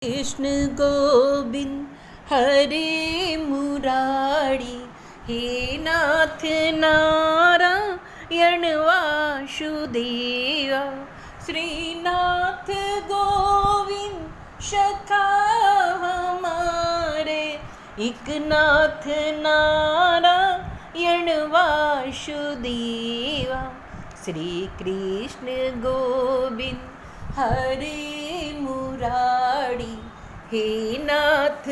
कृष्ण गोविंद हरे मुरारी, हे नाथ नारायण वासुदेवा। श्रीनाथ गोविंद सखा हमारे, एक नाथ नारायण वासुदेवा। श्री कृष्ण गोविंद हरे मुरारी, हे नाथ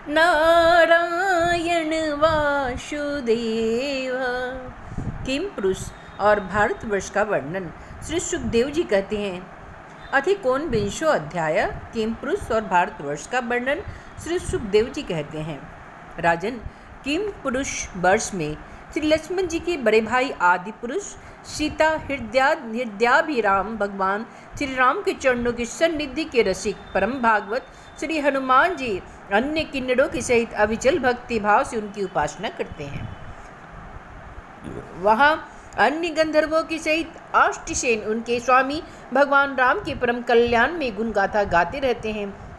नारायण वासुदेवा। किमपुरुष और भारतवर्ष का वर्णन। श्री सुखदेव जी कहते हैं, अधिकोनविंशो अध्याय, किमपुरुष और भारतवर्ष का वर्णन। श्री सुखदेव जी कहते हैं, राजन, किमपुरुष वर्ष में श्री लक्ष्मण जी के बड़े भाई आदि पुरुष सीता हृदयाभिराम भगवान श्री राम के चरणों की सन्निधि के रसिक परम भागवत श्री हनुमान जी अन्य किन्नरों के सहित अविचल भक्ति भाव से उनकी उपासना करते हैं। वहाँ अन्य गंधर्वों के सहित अष्टसेन उनके स्वामी भगवान राम के परम कल्याण में गुण गाथा गाते रहते हैं।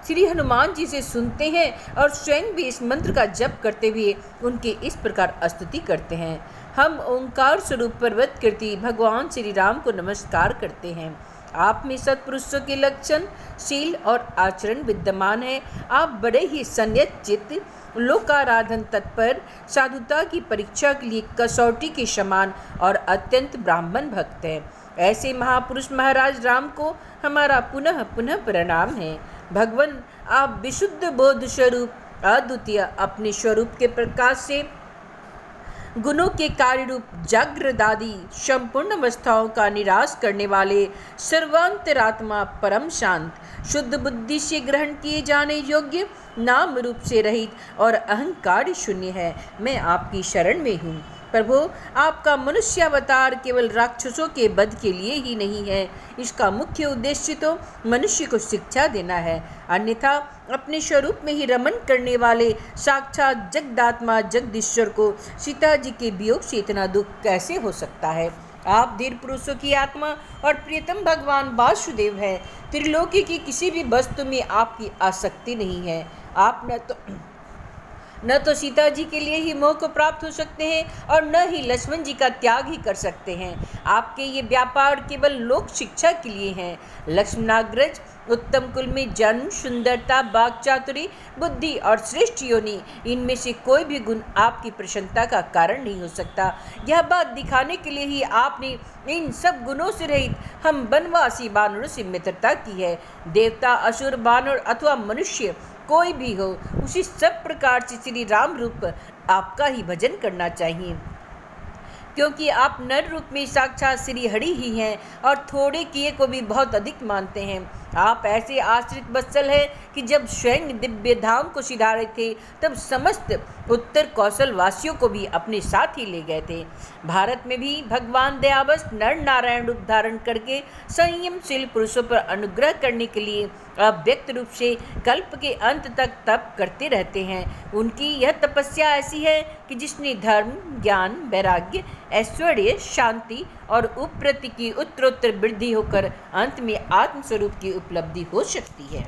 श्री हनुमान जी से सुनते हैं और स्वयं भी इस मंत्र का जप करते हुए उनकी इस प्रकार स्तुति करते हैं। हम ओंकार स्वरूप पर्वत कीर्ति भगवान श्री राम को नमस्कार करते हैं। आप में सत्पुरुषों के लक्षण, शील और आचरण विद्यमान है। आप बड़े ही संयत चित्त, लोकाराधन तत्पर, साधुता की परीक्षा के लिए कसौटी के समान और अत्यंत ब्राह्मण भक्त हैं। ऐसे महापुरुष महाराज राम को हमारा पुनः पुनः प्रणाम है। भगवान, आप विशुद्ध बोध स्वरूप अद्वितीय अपने स्वरूप के प्रकाश से गुणों के कार्य रूप जागृदादि संपूर्ण अवस्थाओं का निराश करने वाले सर्वांतरात्मा परम शांत शुद्ध बुद्धि से ग्रहण किए जाने योग्य नाम रूप से रहित और अहंकार शून्य है। मैं आपकी शरण में हूँ। प्रभु, आपका मनुष्यावतार केवल राक्षसों के वध के लिए ही नहीं है। इसका मुख्य उद्देश्य तो मनुष्य को शिक्षा देना है, अन्यथा अपने स्वरूप में ही रमन करने वाले साक्षात जगदात्मा जगदीश्वर को सीता जी के वियोग से इतना दुख कैसे हो सकता है। आप धीर पुरुषों की आत्मा और प्रियतम भगवान वासुदेव है। त्रिलोकी की किसी भी वस्तु में आपकी आसक्ति नहीं है। आप न तो सीता जी के लिए ही मोह को प्राप्त हो सकते हैं और न ही लक्ष्मण जी का त्याग ही कर सकते हैं। आपके ये व्यापार केवल लोक शिक्षा के लिए हैं। लक्ष्मणाग्रज उत्तम कुल में जन्म, सुंदरता, वाक्चातुरी, बुद्धि और श्रेष्ठ योनि, इनमें से कोई भी गुण आपकी प्रसन्नता का कारण नहीं हो सकता। यह बात दिखाने के लिए ही आपने इन सब गुणों से रहित हम वनवासी बानरों से मित्रता की है। देवता, असुर, बानर अथवा मनुष्य कोई भी हो, उसी सब प्रकार से श्री राम रूप आपका ही भजन करना चाहिए, क्योंकि आप नर रूप में साक्षात श्री हरि ही हैं और थोड़े किए को भी बहुत अधिक मानते हैं। आप ऐसे आश्रित वत्सल हैं कि जब स्वयं दिव्य धाम को सिधारे थे तब समस्त उत्तर कौशल वासियों को भी अपने साथ ही ले गए थे। भारत में भी भगवान दयावश नर नारायण रूप धारण करके संयमशील पुरुषों पर अनुग्रह करने के लिए अव्यक्त रूप से कल्प के अंत तक तप करते रहते हैं। उनकी यह तपस्या ऐसी है कि जिसने धर्म, ज्ञान, वैराग्य, ऐश्वर्य, शांति और उपरति की उत्तरोत्तर वृद्धि होकर अंत में आत्मस्वरूप की उपलब्धि हो सकती है।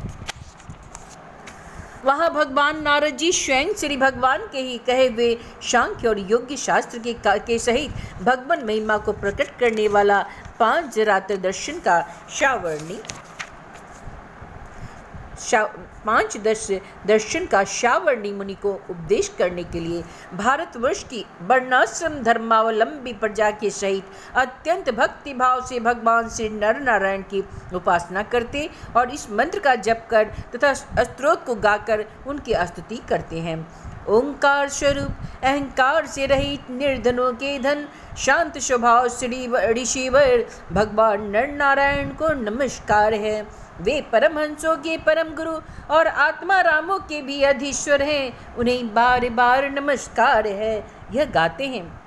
वहाँ भगवान नारद जी स्वयं श्री भगवान के ही कहे हुए सांख्य और योग्य शास्त्र के सहित भगवान महिमा को प्रकट करने वाला 5 जरातर दर्शन का शावर्णी मुनि को उपदेश करने के लिए भारतवर्ष की वर्णाश्रम धर्मावलंबी प्रजा के सहित अत्यंत भक्ति भाव से भगवान श्री नर नारायण की उपासना करते और इस मंत्र का जप कर तथा स्तोत्र को गाकर उनकी स्तुति करते हैं। ओंकार स्वरूप अहंकार से रहित निर्धनों के धन शांत स्वभाव श्री ऋषिवर भगवान नर नारायण को नमस्कार है। वे परमहंसों के परम गुरु और आत्मा रामों के भी अधीश्वर हैं। उन्हें बार बार नमस्कार है। यह गाते हैं,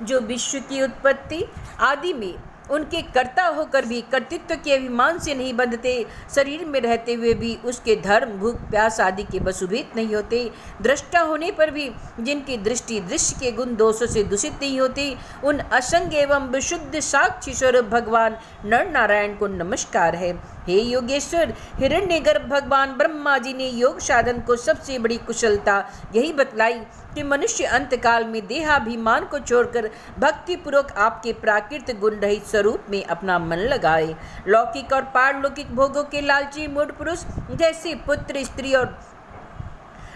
जो विश्व की उत्पत्ति आदि में उनके कर्ता होकर भी कर्तृत्व के अभिमान से नहीं बंधते, शरीर में रहते हुए भी उसके धर्म, भूख, प्यास आदि के वशुभूत नहीं होते, दृष्टा होने पर भी जिनकी दृष्टि दृश्य के गुण दोषों से दूषित नहीं होती, उन असंग एवं विशुद्ध साक्षी स्वरूप भगवान नर नारायण को नमस्कार है। हे योगेश्वर, हिरण्यगर्भ भगवान ब्रह्मा जी ने योग साधन को सबसे बड़ी कुशलता यही बतलाई कि मनुष्य अंतकाल में देहाभिमान को छोड़कर भक्ति पूर्वक आपके प्राकृतिक गुण रहित स्वरूप में अपना मन लगाए। लौकिक और पारलौकिक भोगों के लालची मूढ़ पुरुष जैसे पुत्र, स्त्री और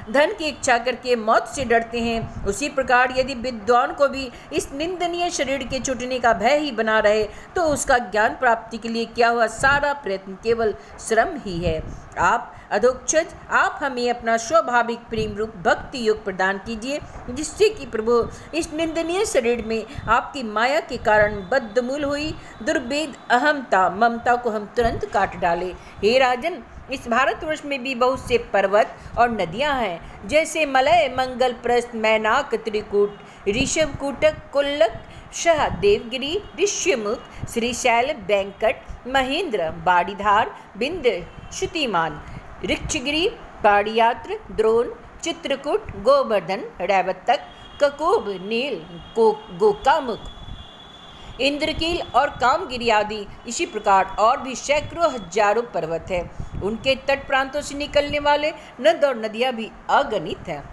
धन की इच्छा करके मौत से डरते हैं, उसी प्रकार यदि विद्वान को भी इस निंदनीय शरीर के छूटने का भय ही बना रहे तो उसका ज्ञान प्राप्ति के लिए किया हुआ सारा प्रयत्न केवल श्रम ही है। आप अधोक्षज, आप हमें अपना स्वाभाविक प्रेम रूप भक्ति योग प्रदान कीजिए, जिससे कि प्रभु इस निंदनीय शरीर में आपकी माया के कारण बद्धमूल हुई दुर्भेद अहमता ममता को हम तुरंत काट डाले। हे राजन, इस भारतवर्ष में भी बहुत से पर्वत और नदियां हैं, जैसे मलय, मंगल प्रस्थ, मैनाक, त्रिकूट, ऋषभ कूटक, कुल्लक, शाह, देवगिरी, ऋष्यमुख, श्रीशैल, बैंकट, महेंद्र, बाड़ीधार, बिंद, श्रुतिमान, ऋक्षगिरी, पाड़ियात्र, द्रोण, चित्रकूट, गोवर्धन, रैवतक, ककोब, नील, गोकामुख, इंद्रकील और कामगिरी आदि इसी प्रकार और भी सैकड़ों हजारों पर्वत हैं। उनके तट प्रांतों से निकलने वाले नद और नदियाँ भी अगणित हैं।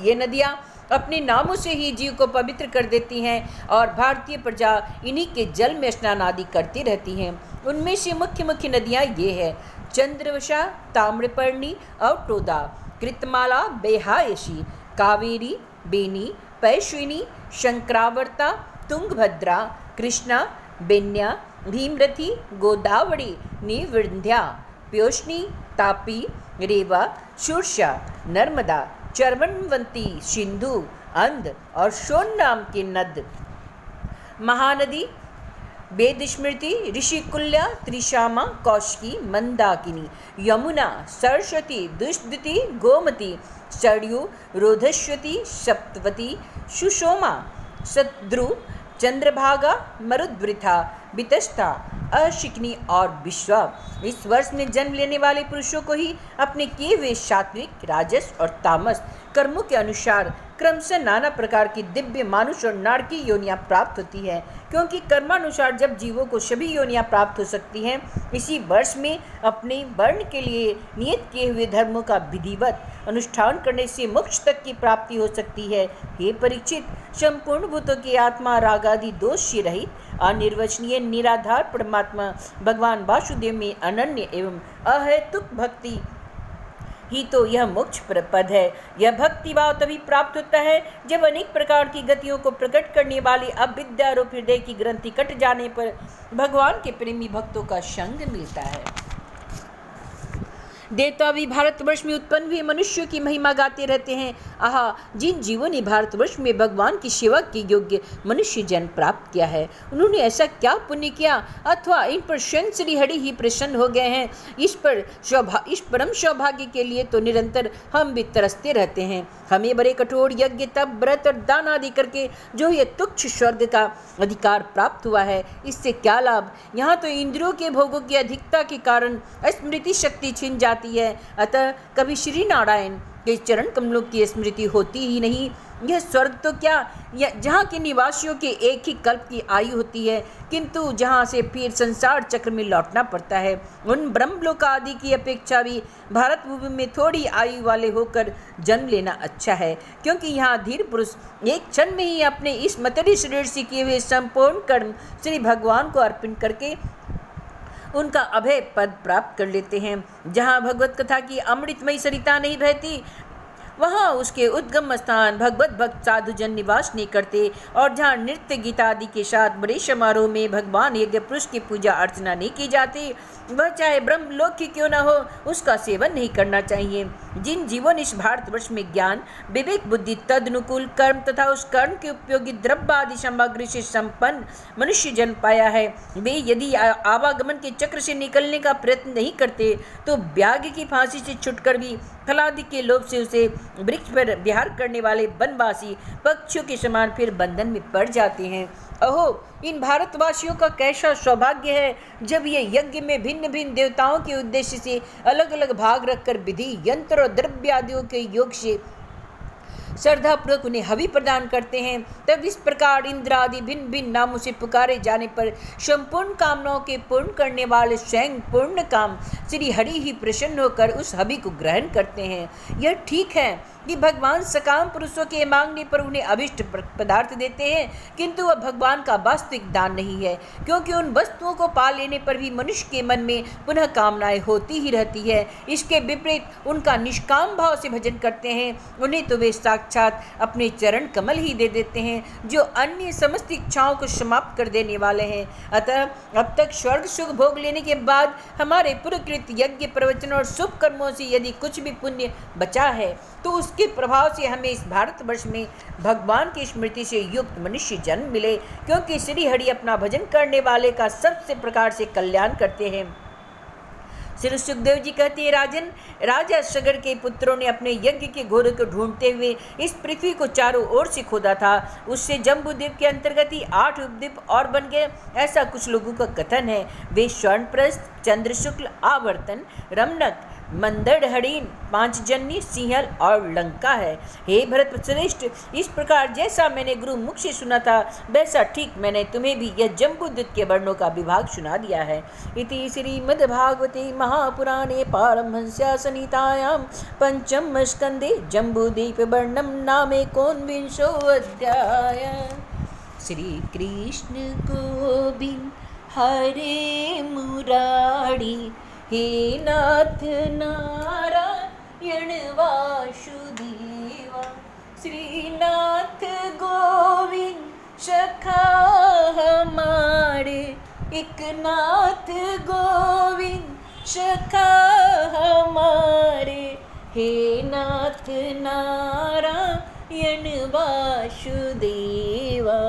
ये नदियाँ अपने नामों से ही जीव को पवित्र कर देती हैं और भारतीय प्रजा इन्हीं के जल में स्नान आदि करती रहती हैं। उनमें से मुख्य मुख्य नदियाँ ये हैं: चंद्रवशा, ताम्रपर्णी, अवटोदा, कृतमाला, बेहायशी, कावेरी, बेनी, पैश्विनी, शंकरावर्ता, तुंगभद्रा, कृष्णा, बेन्या, भीमरथी, गोदावरी, निविंध्या, प्योष्णी, तापी, रेवा, शूर्षा, नर्मदा, चर्वणवंती, सिंधु, अंध और सोन नाम के नद, महानदी, वेदस्मृति, ऋषिकुल्या, त्रिशामा, कौशिकी, मंदाकिनी, यमुना, सरस्वती, दुष्टति, गोमती, सरयू, रोधस्वती, सप्तवती, सुषोमा, सद्रु, चंद्रभागा, मरुद्वृथा, वितस्ता, अशिकनी और विश्वा। इस वर्ष में जन्म लेने वाले पुरुषों को ही अपने किए हुए सात्विक, राजस और तामस कर्मों के अनुसार क्रमशः नाना प्रकार की दिव्य मानुष और नारकी योनियां प्राप्त होती है, क्योंकि कर्मानुसार जब जीवों को सभी योनियां प्राप्त हो सकती हैं, इसी वर्ष में अपने वर्ण के लिए नियत किए हुए धर्मों का विधिवत अनुष्ठान करने से मोक्ष तक की प्राप्ति हो सकती है। हे परीक्षित, संपूर्ण भूतों की आत्मा रागादि दोष से रहित अनिर्वचनीय निराधार परमात्मा भगवान वासुदेव में अनन्य एवं अहेतुक भक्ति ही तो यह मोक्ष पद है। यह भक्ति भाव तभी प्राप्त होता है जब अनेक प्रकार की गतियों को प्रकट करने वाली अविद्या रूप हृदय की ग्रंथि कट जाने पर भगवान के प्रेमी भक्तों का संग मिलता है। देवता भी भारतवर्ष में उत्पन्न हुए मनुष्यों की महिमा गाते रहते हैं। आहा, जिन जीवों ने भारतवर्ष में भगवान की सेवा के योग्य मनुष्य जन्म प्राप्त किया है, उन्होंने ऐसा क्या पुण्य किया अथवा इन पर स्वयं श्री हरि ही प्रसन्न हो गए हैं। इस परम सौभाग्य के लिए तो निरंतर हम भी तरसते रहते हैं। हमें बड़े कठोर यज्ञ, तप, व्रत और दान आदि करके जो ये तुच्छ स्वर्ग का अधिकार प्राप्त हुआ है, इससे क्या लाभ। यहाँ तो इंद्रियों के भोगों की अधिकता के कारण स्मृति शक्ति छिन जाती है। अतः कभी श्री नारायण के चरण कमलों की स्मृति होती ही नहीं। यह स्वर्ग तो क्या, जहाँ के निवासियों के एक ही कल्प की आयु होती है, किंतु जहाँ से फिर संसार चक्र में लौटना पड़ता है। उन ब्रह्मलोक आदि की अपेक्षा भी भारत भूमि में थोड़ी आयु वाले होकर जन्म लेना अच्छा है, क्योंकि यहाँ धीर पुरुष एक क्षण में ही अपने इस मतरी शरीर से किए हुए संपूर्ण कर्म श्री भगवान को अर्पण करके उनका अभय पद प्राप्त कर लेते हैं। जहाँ भगवत कथा की अमृतमयी सरिता नहीं बहती, वहाँ उसके उद्गम स्थान भगवत भक्त साधुजन निवास नहीं करते, और जहाँ नृत्य गीता आदि के साथ बड़े समारोह में भगवान यज्ञ पुरुष की पूजा अर्चना नहीं की जाती, वह चाहे ब्रह्मलोक की क्यों न हो, उसका सेवन नहीं करना चाहिए। जिन जीवों ने इस भारतवर्ष में ज्ञान, विवेक, बुद्धि, तदनुकूल कर्म तथा उस कर्म के उपयोगी द्रव्य आदि सामग्री से संपन्न मनुष्य जन्म पाया है, वे यदि आवागमन के चक्र से निकलने का प्रयत्न नहीं करते तो व्याग की फांसी से छुटकर भी फलादि के लोभ से उसे वृक्ष पर विहार करने वाले वनवासी पक्षियों के समान फिर बंधन में पड़ जाते हैं। अहो, इन भारतवासियों का कैसा सौभाग्य है जब ये यज्ञ में भिन्न भिन्न देवताओं के उद्देश्य से अलग अलग भाग रखकर विधि, यंत्र और द्रव्य आदियों के योग से श्रद्धापूर्वक उन्हें हवि प्रदान करते हैं। तब इस प्रकार इंद्र आदि भिन्न भिन्न नामों से पुकारे जाने पर संपूर्ण कामनाओं के पूर्ण करने वाले स्वयं पूर्ण काम श्री हरि ही प्रसन्न होकर उस हवि को ग्रहण करते हैं। यह ठीक है कि भगवान सकाम पुरुषों के मांगने पर उन्हें अभिष्ट पदार्थ देते हैं, किंतु वह भगवान का वास्तविक दान नहीं है, क्योंकि उन वस्तुओं को पा लेने पर भी मनुष्य के मन में पुनः कामनाएं होती ही रहती है। इसके विपरीत उनका निष्काम भाव से भजन करते हैं, उन्हें तो वे साक्षात अपने चरण कमल ही दे देते हैं, जो अन्य समस्त इच्छाओं को समाप्त कर देने वाले हैं। अतः अब तक स्वर्ग सुख भोग लेने के बाद हमारे पुरकृत यज्ञ, प्रवचन और शुभ कर्मों से यदि कुछ भी पुण्य बचा है तो उसके प्रभाव से हमें इस भारतवर्ष में भगवान की स्मृति से युक्त मनुष्य जन्म मिले, क्योंकि श्री हरि अपना भजन करने वाले का सबसे प्रकार से कल्याण करते हैं। श्री सुखदेव जी कहते हैं, राजन, राजा सगर के पुत्रों ने अपने यज्ञ के घोड़े को ढूंढते हुए इस पृथ्वी को चारों ओर से खोदा था। उससे जम्बूद्वीप के अंतर्गत ही 8 उपद्वीप और बन गए, ऐसा कुछ लोगों का कथन है। वे स्वर्णप्रस्थ, चंद्रशुक्ल, आवर्तन, रमणक, मंदड़हड़ीन, पांचजन्य, सिंहल और लंका है। हे भरत श्रेष्ठ, इस प्रकार जैसा मैंने गुरु मुख से सुना था वैसा ठीक मैंने तुम्हें भी यह जम्बूद्वीप के वर्णों का विभाग सुना दिया है। इति श्रीमद्भागवते महापुराणे पारमहंस्या संहितायां पंचम स्कंदे जम्बूद्वीप वर्णनम नामे एकोनविंशो अध्याय। श्री कृष्ण गोविंद हरे मुरारी, हे नाथ नारायण वासुदेवा। श्रीनाथ गोविंद सखा हमारे, एक नाथ गोविंद सखा हमारे, हे नाथ नारायण वासुदेवा।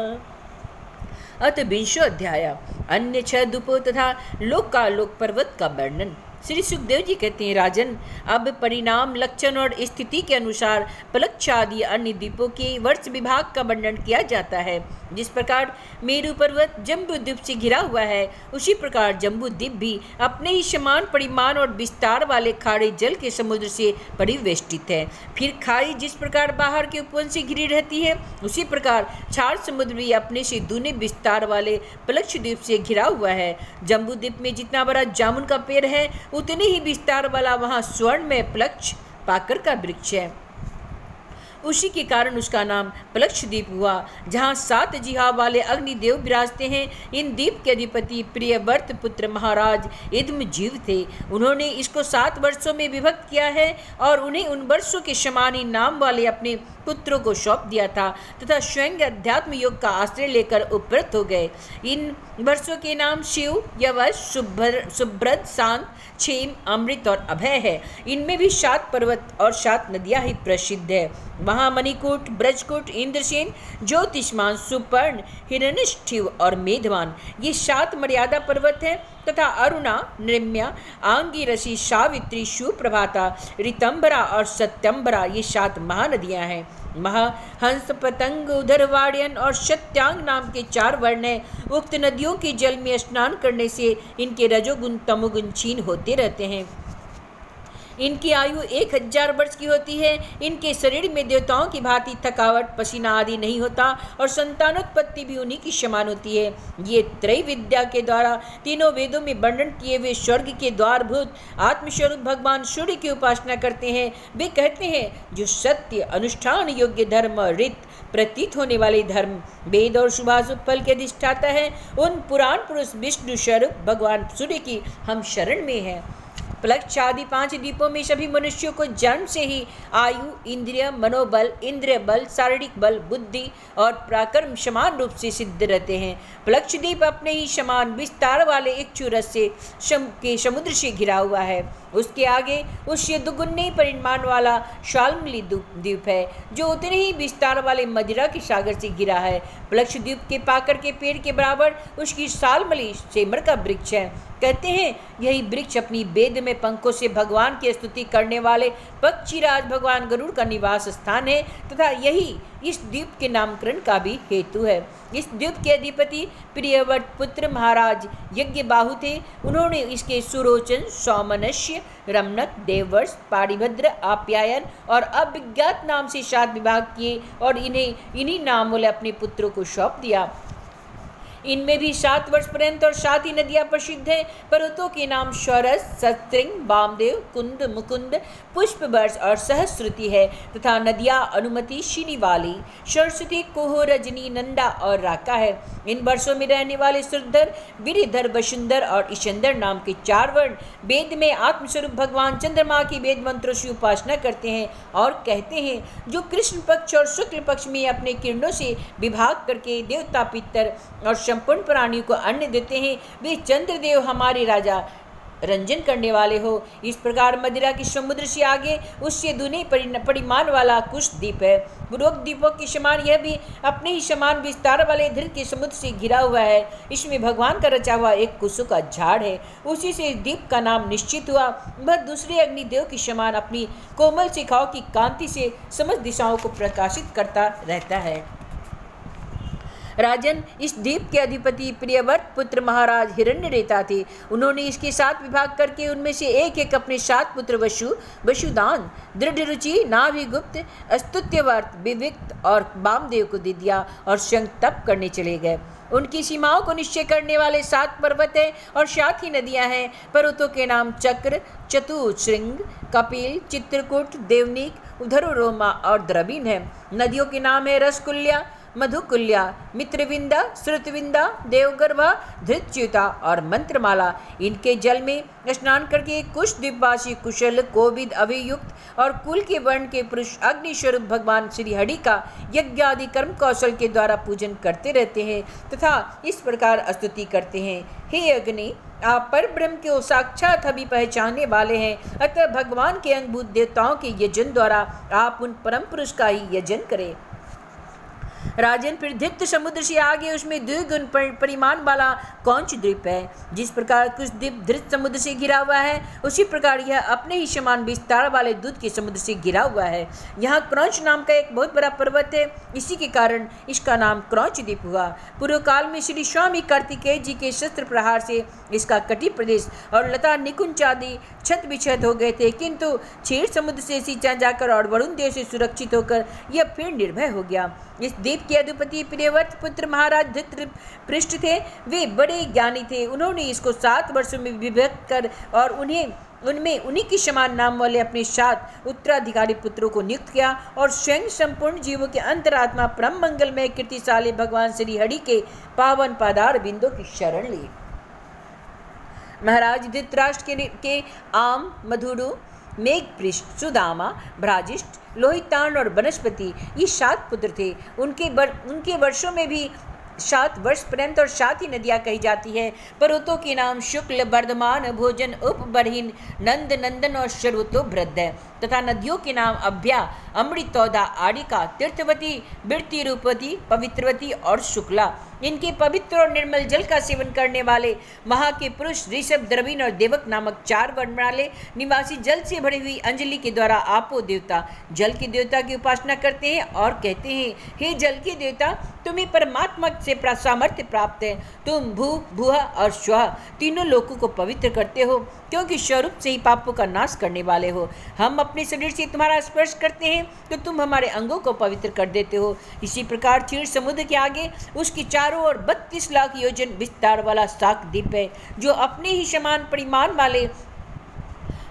अत विंशो अध्याय। अन्य 6 द्वीपों तथा लोकालोक पर्वत का वर्णन। श्री सुखदेव जी कहते हैं, राजन, अब परिणाम, लक्षण और स्थिति के अनुसार पलक्ष आदि अन्य द्वीपों के वर्ष विभाग का वर्णन किया जाता है। जिस प्रकार मेरू पर्वत जम्बूद्वीप से घिरा हुआ है, उसी प्रकार जम्बूद्वीप भी अपने ही समान परिमाण और विस्तार वाले खारे जल के समुद्र से परिवेष्टित है। फिर खाई जिस प्रकार बाहर के उपवन से घिरी रहती है, उसी प्रकार क्षार समुद्र भी अपने से दूने विस्तार वाले पलक्ष द्वीप से घिरा हुआ है। जम्बूद्वीप में जितना बड़ा जामुन का पेड़ है, उतने ही विस्तार वाला वहाँ स्वर्ण में प्लक्ष पाकर का वृक्ष है। उसी के कारण उसका नाम प्लक्षद्वीप हुआ, जहाँ 7 जिहा वाले अग्निदेव विराजते हैं। इन द्वीप के अधिपति प्रियव्रत पुत्र महाराज इद्मजीव थे। उन्होंने इसको 7 वर्षों में विभक्त किया है और उन्हें उन वर्षों के समान ही नाम वाले अपने पुत्रों को सौंप दिया था तथा स्वयं अध्यात्म योग का आश्रय लेकर उपरत हो गए। इन वर्षों के नाम शिव, यवश, सुभ्रत, शांत, क्षेम, अमृत और अभय है। इनमें भी 7 पर्वत और 7 नदियां ही प्रसिद्ध है। वहाँ मणिकूट, ब्रजकूट, इंद्रसेन, ज्योतिष्मान, सुपर्ण, हिरण्यष्ठिव और मेधवान ये 7 मर्यादा पर्वत हैं तथा अरुणा, नृम्या, आंगिरसी, सावित्री, सुप्रभाता, ऋतंबरा और सत्यंबरा ये 7 महानदियाँ हैं। हंस, पतंग, उधरवाड़ियन और सत्यांग नाम के 4 वर्ण हैं। उक्त नदियों के जल में स्नान करने से इनके रजोगुण तमोगुण क्षीण होते रहते हैं। इनकी आयु 1000 वर्ष की होती है। इनके शरीर में देवताओं की भांति थकावट, पसीना आदि नहीं होता और संतानोत्पत्ति भी उन्हीं की समान होती है। ये त्रय विद्या के द्वारा तीनों वेदों में वर्णन किए हुए स्वर्ग के द्वारभूत आत्मस्वरूप भगवान सूर्य की उपासना करते हैं। वे कहते हैं, जो सत्य, अनुष्ठान योग्य धर्म, रीत, प्रतीत होने वाले धर्म, वेद और शुभाशुभ फल के अधिष्ठाता है, उन पुराण पुरुष विष्णु स्वरूप भगवान सूर्य की हम शरण में हैं। प्लक्ष आदि 5 द्वीपों में सभी मनुष्यों को जन्म से ही आयु, इंद्रिय, मनोबल, इंद्रिय बल, शारीरिक बल, बुद्धि और पराक्रम समान रूप से सिद्ध रहते हैं। प्लक्ष द्वीप अपने ही समान विस्तार वाले इक्षु रस के समुद्र से घिरा हुआ है। उसके आगे उससे दुगुने परिमाण वाला शाल्मली द्वीप है, जो उतने ही विस्तार वाले मदिरा के सागर से घिरा है। प्लक्ष द्वीप के पाकर के पेड़ के बराबर उसकी शाल्मली सेमर का वृक्ष है। कहते हैं यही वृक्ष अपनी बेद में पंखों से भगवान की स्तुति करने वाले पक्षीराज भगवान गरुड़ का निवास स्थान है तथा यही इस द्वीप के नामकरण का भी हेतु है। इस द्वीप के अधिपति प्रियव्रत पुत्र महाराज यज्ञबाहु थे। उन्होंने इसके सुरोचन, सौमनस्य, रमणक, देववर्ष, पारिभद्र, आप्यायन और अभिज्ञात नाम से 7 विभाग किए और इन्हीं नाम वाले अपने पुत्रों को सौंप दिया। इनमें भी 7 वर्ष पर्यंत और 7 ही नदियां प्रसिद्ध हैं। पर्वतों के नाम शौरस, सत्रिंग, वामदेव, कुंद, मुकुंद, पुष्पवर्ष और सहस्रुति है तथा नदियां अनुमति, शिनीवाली, सरस्वती, कोह, रजनी, नंदा और राका है। इन वर्षों में रहने वाले सुरधर, वीरधर, वसुंधर और ईशंदर नाम के 4 वर्ण वेद में आत्मस्वरूप भगवान चंद्रमा की वेद मंत्रों से उपासना करते हैं और कहते हैं जो कृष्ण पक्ष और शुक्ल पक्ष में अपने किरणों से विभाग करके देवता, पितर और संपूर्ण प्राणियों को अन्न देते हैं, वे चंद्रदेव हमारे राजा रंजन करने वाले हो। इस प्रकार मदिरा के समुद्र से आगे उससे दुनी परिमाण वाला कुश द्वीप है। पूर्वोक्त द्वीपों के समान यह भी अपने ही समान विस्तार वाले धृत के समुद्र से घिरा हुआ है। इसमें भगवान का रचा हुआ एक कुसु का झाड़ है। उसी से इस द्वीप का नाम निश्चित हुआ। वह दूसरे अग्निदेव के समान अपनी कोमल शिखाओं की कांति से समस्त दिशाओं को प्रकाशित करता रहता है। राजन, इस द्वीप के अधिपति प्रियव्रत पुत्र महाराज हिरण्यरेता थे। उन्होंने इसके 7 विभाग करके उनमें से एक अपने 7 पुत्र वसुदान, दृढ़रुचि, नाभिगुप्त, स्तुत्यवर्त, विविक्त और वामदेव को दे दिया और स्वयं तप करने चले गए। उनकी सीमाओं को निश्चय करने वाले 7 पर्वत हैं और 7 ही नदियां हैं। पर्वतों के नाम चक्र, चतुश्रृंग, कपिल, चित्रकूट, देवनिक, उधरोमा और द्रविण है। नदियों के नाम है रसकुल्या, मधुकुल्या, मित्रविंदा, श्रुतविंदा, देवगर्भा, धृतच्युता और मंत्रमाला। इनके जल में स्नान करके कुश द्वीपवासी कुशल, कोविद, अभियुक्त और कुल के वर्ण के पुरुष अग्नि स्वरूप भगवान श्री हरि का यज्ञ आदि कर्म कौशल के द्वारा पूजन करते रहते हैं तथा इस प्रकार स्तुति करते हैं, हे अग्नि, आप पर ब्रह्म को साक्षात अभी पहचानने वाले हैं, अतः भगवान के अंगभूत देवताओं के यजन द्वारा आप उन परम पुरुष का ही यजन करें। राजन, फिर धृत समुद्र से आगे उसमें द्विगुण परिमाण वाला कौंच द्वीप है। जिस प्रकार कुछ द्वीप धृत समुद्र से घिरा हुआ है, उसी प्रकार यह अपने ही समान विस्तार वाले दूध के समुद्र से घिरा हुआ है। यहाँ क्रौंच नाम का एक बहुत बड़ा पर्वत है, इसी के कारण इसका नाम क्रौंच द्वीप हुआ। पूर्व काल में श्री स्वामी कार्तिकेय जी के शस्त्र प्रहार से इसका कटी प्रदेश और लता निकुंज आदि छत बिछत हो गए थे, किंतु क्षीर समुद्र से सींचा जाकर और वरुण देव से सुरक्षित होकर यह फिर निर्भय हो गया। इस द्वीप के अधिपति प्रियव्रत पुत्र महाराज धृतराष्ट्र थे। वे बड़े ज्ञानी थे। उन्होंने इसको 7 वर्षों में विभक्त कर और उनमें उन्हीं के समान नाम वाले अपने 7 उत्तराधिकारी पुत्रों को नियुक्त किया और स्वयं संपूर्ण जीवों के अंतरात्मा परम मंगलमय कीर्तिशाली भगवान श्री हरि के पावन पादार बिंदु की शरण ली। महाराज धृतराष्ट्र के आम, मधुरु, मेघपृष्ठ, सुदामा, भ्राजिष्ठ, लोहितान और वनस्पति ये 7 पुत्र थे। उनके वर्षों में भी 7 वर्ष पर्यंत और 7 ही नदियाँ कही जाती है। पर्वतों के नाम शुक्ल, वर्धमान, भोजन, उपबरहीन, नंद, नंदन और सर्वतोभृद है तथा नदियों के नाम अभ्या, अमृतौदा, आड़िका, तीर्थवती, बिरती, रूपवती, पवित्रवती और शुक्ला। इनके पवित्र और निर्मल जल का सेवन करने वाले वहाँ के पुरुष ऋषभ, द्रविण और देवक नामक 4 वर्ण वाले निवासी जल से भरी हुई अंजलि के द्वारा आपो देवता, जल के देवता की उपासना करते हैं और कहते हैं, हे जल के देवता, तुम्हें परमात्मा से सामर्थ्य प्राप्त है। तुम भू, भुआ और स्वः तीनों लोकों को पवित्र करते हो, क्योंकि स्वरूप से ही पापों का नाश करने वाले हो। हम अपने शरीर से तुम्हारा स्पर्श करते हैं तो तुम हमारे अंगों को पवित्र कर देते हो। इसी प्रकार क्षीर समुद्र के आगे उसकी चारों ओर 32 लाख योजन विस्तार वाला शाक द्वीप है, जो अपने ही समान परिमाण वाले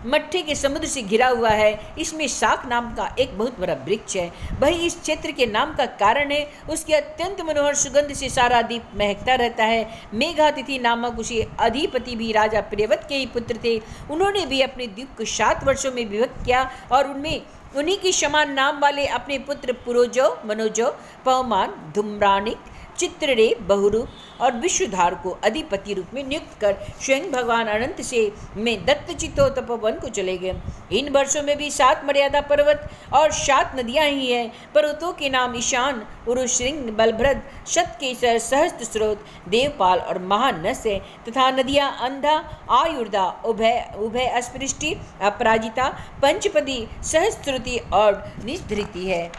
मट्ठे के समुद्र से घिरा हुआ है। इसमें शाक नाम का एक बहुत बड़ा वृक्ष है। वही इस क्षेत्र के नाम का कारण है। उसके अत्यंत मनोहर सुगंध से सारा द्वीप महकता रहता है। मेघातिथि नामक उसे अधिपति भी राजा प्रियव्रत के ही पुत्र थे। उन्होंने भी अपने द्वीप को 7 वर्षों में विभक्त किया और उनमें उन्हीं के समान नाम वाले अपने पुत्र पुरोजो, मनोजो, पवमान, धूम्रानिक, चित्ररे बहुरूप और विश्वधार को अधिपति रूप में नियुक्त कर स्वयं भगवान अनंत से में दत्तचित्तो तपोवन को चले गए। इन वर्षों में भी 7 मर्यादा पर्वत और 7 नदियां ही हैं। पर्वतों के नाम ईशान, उरुश्रृंग, बलभद्र, शतकेसर, सहस्त्र स्रोत, देवपाल और महानस है तथा नदियां अंधा, आयुर्दा, उभय अस्पृष्टि, अपराजिता, पंचपदी, सहस्रुति और निधृति है।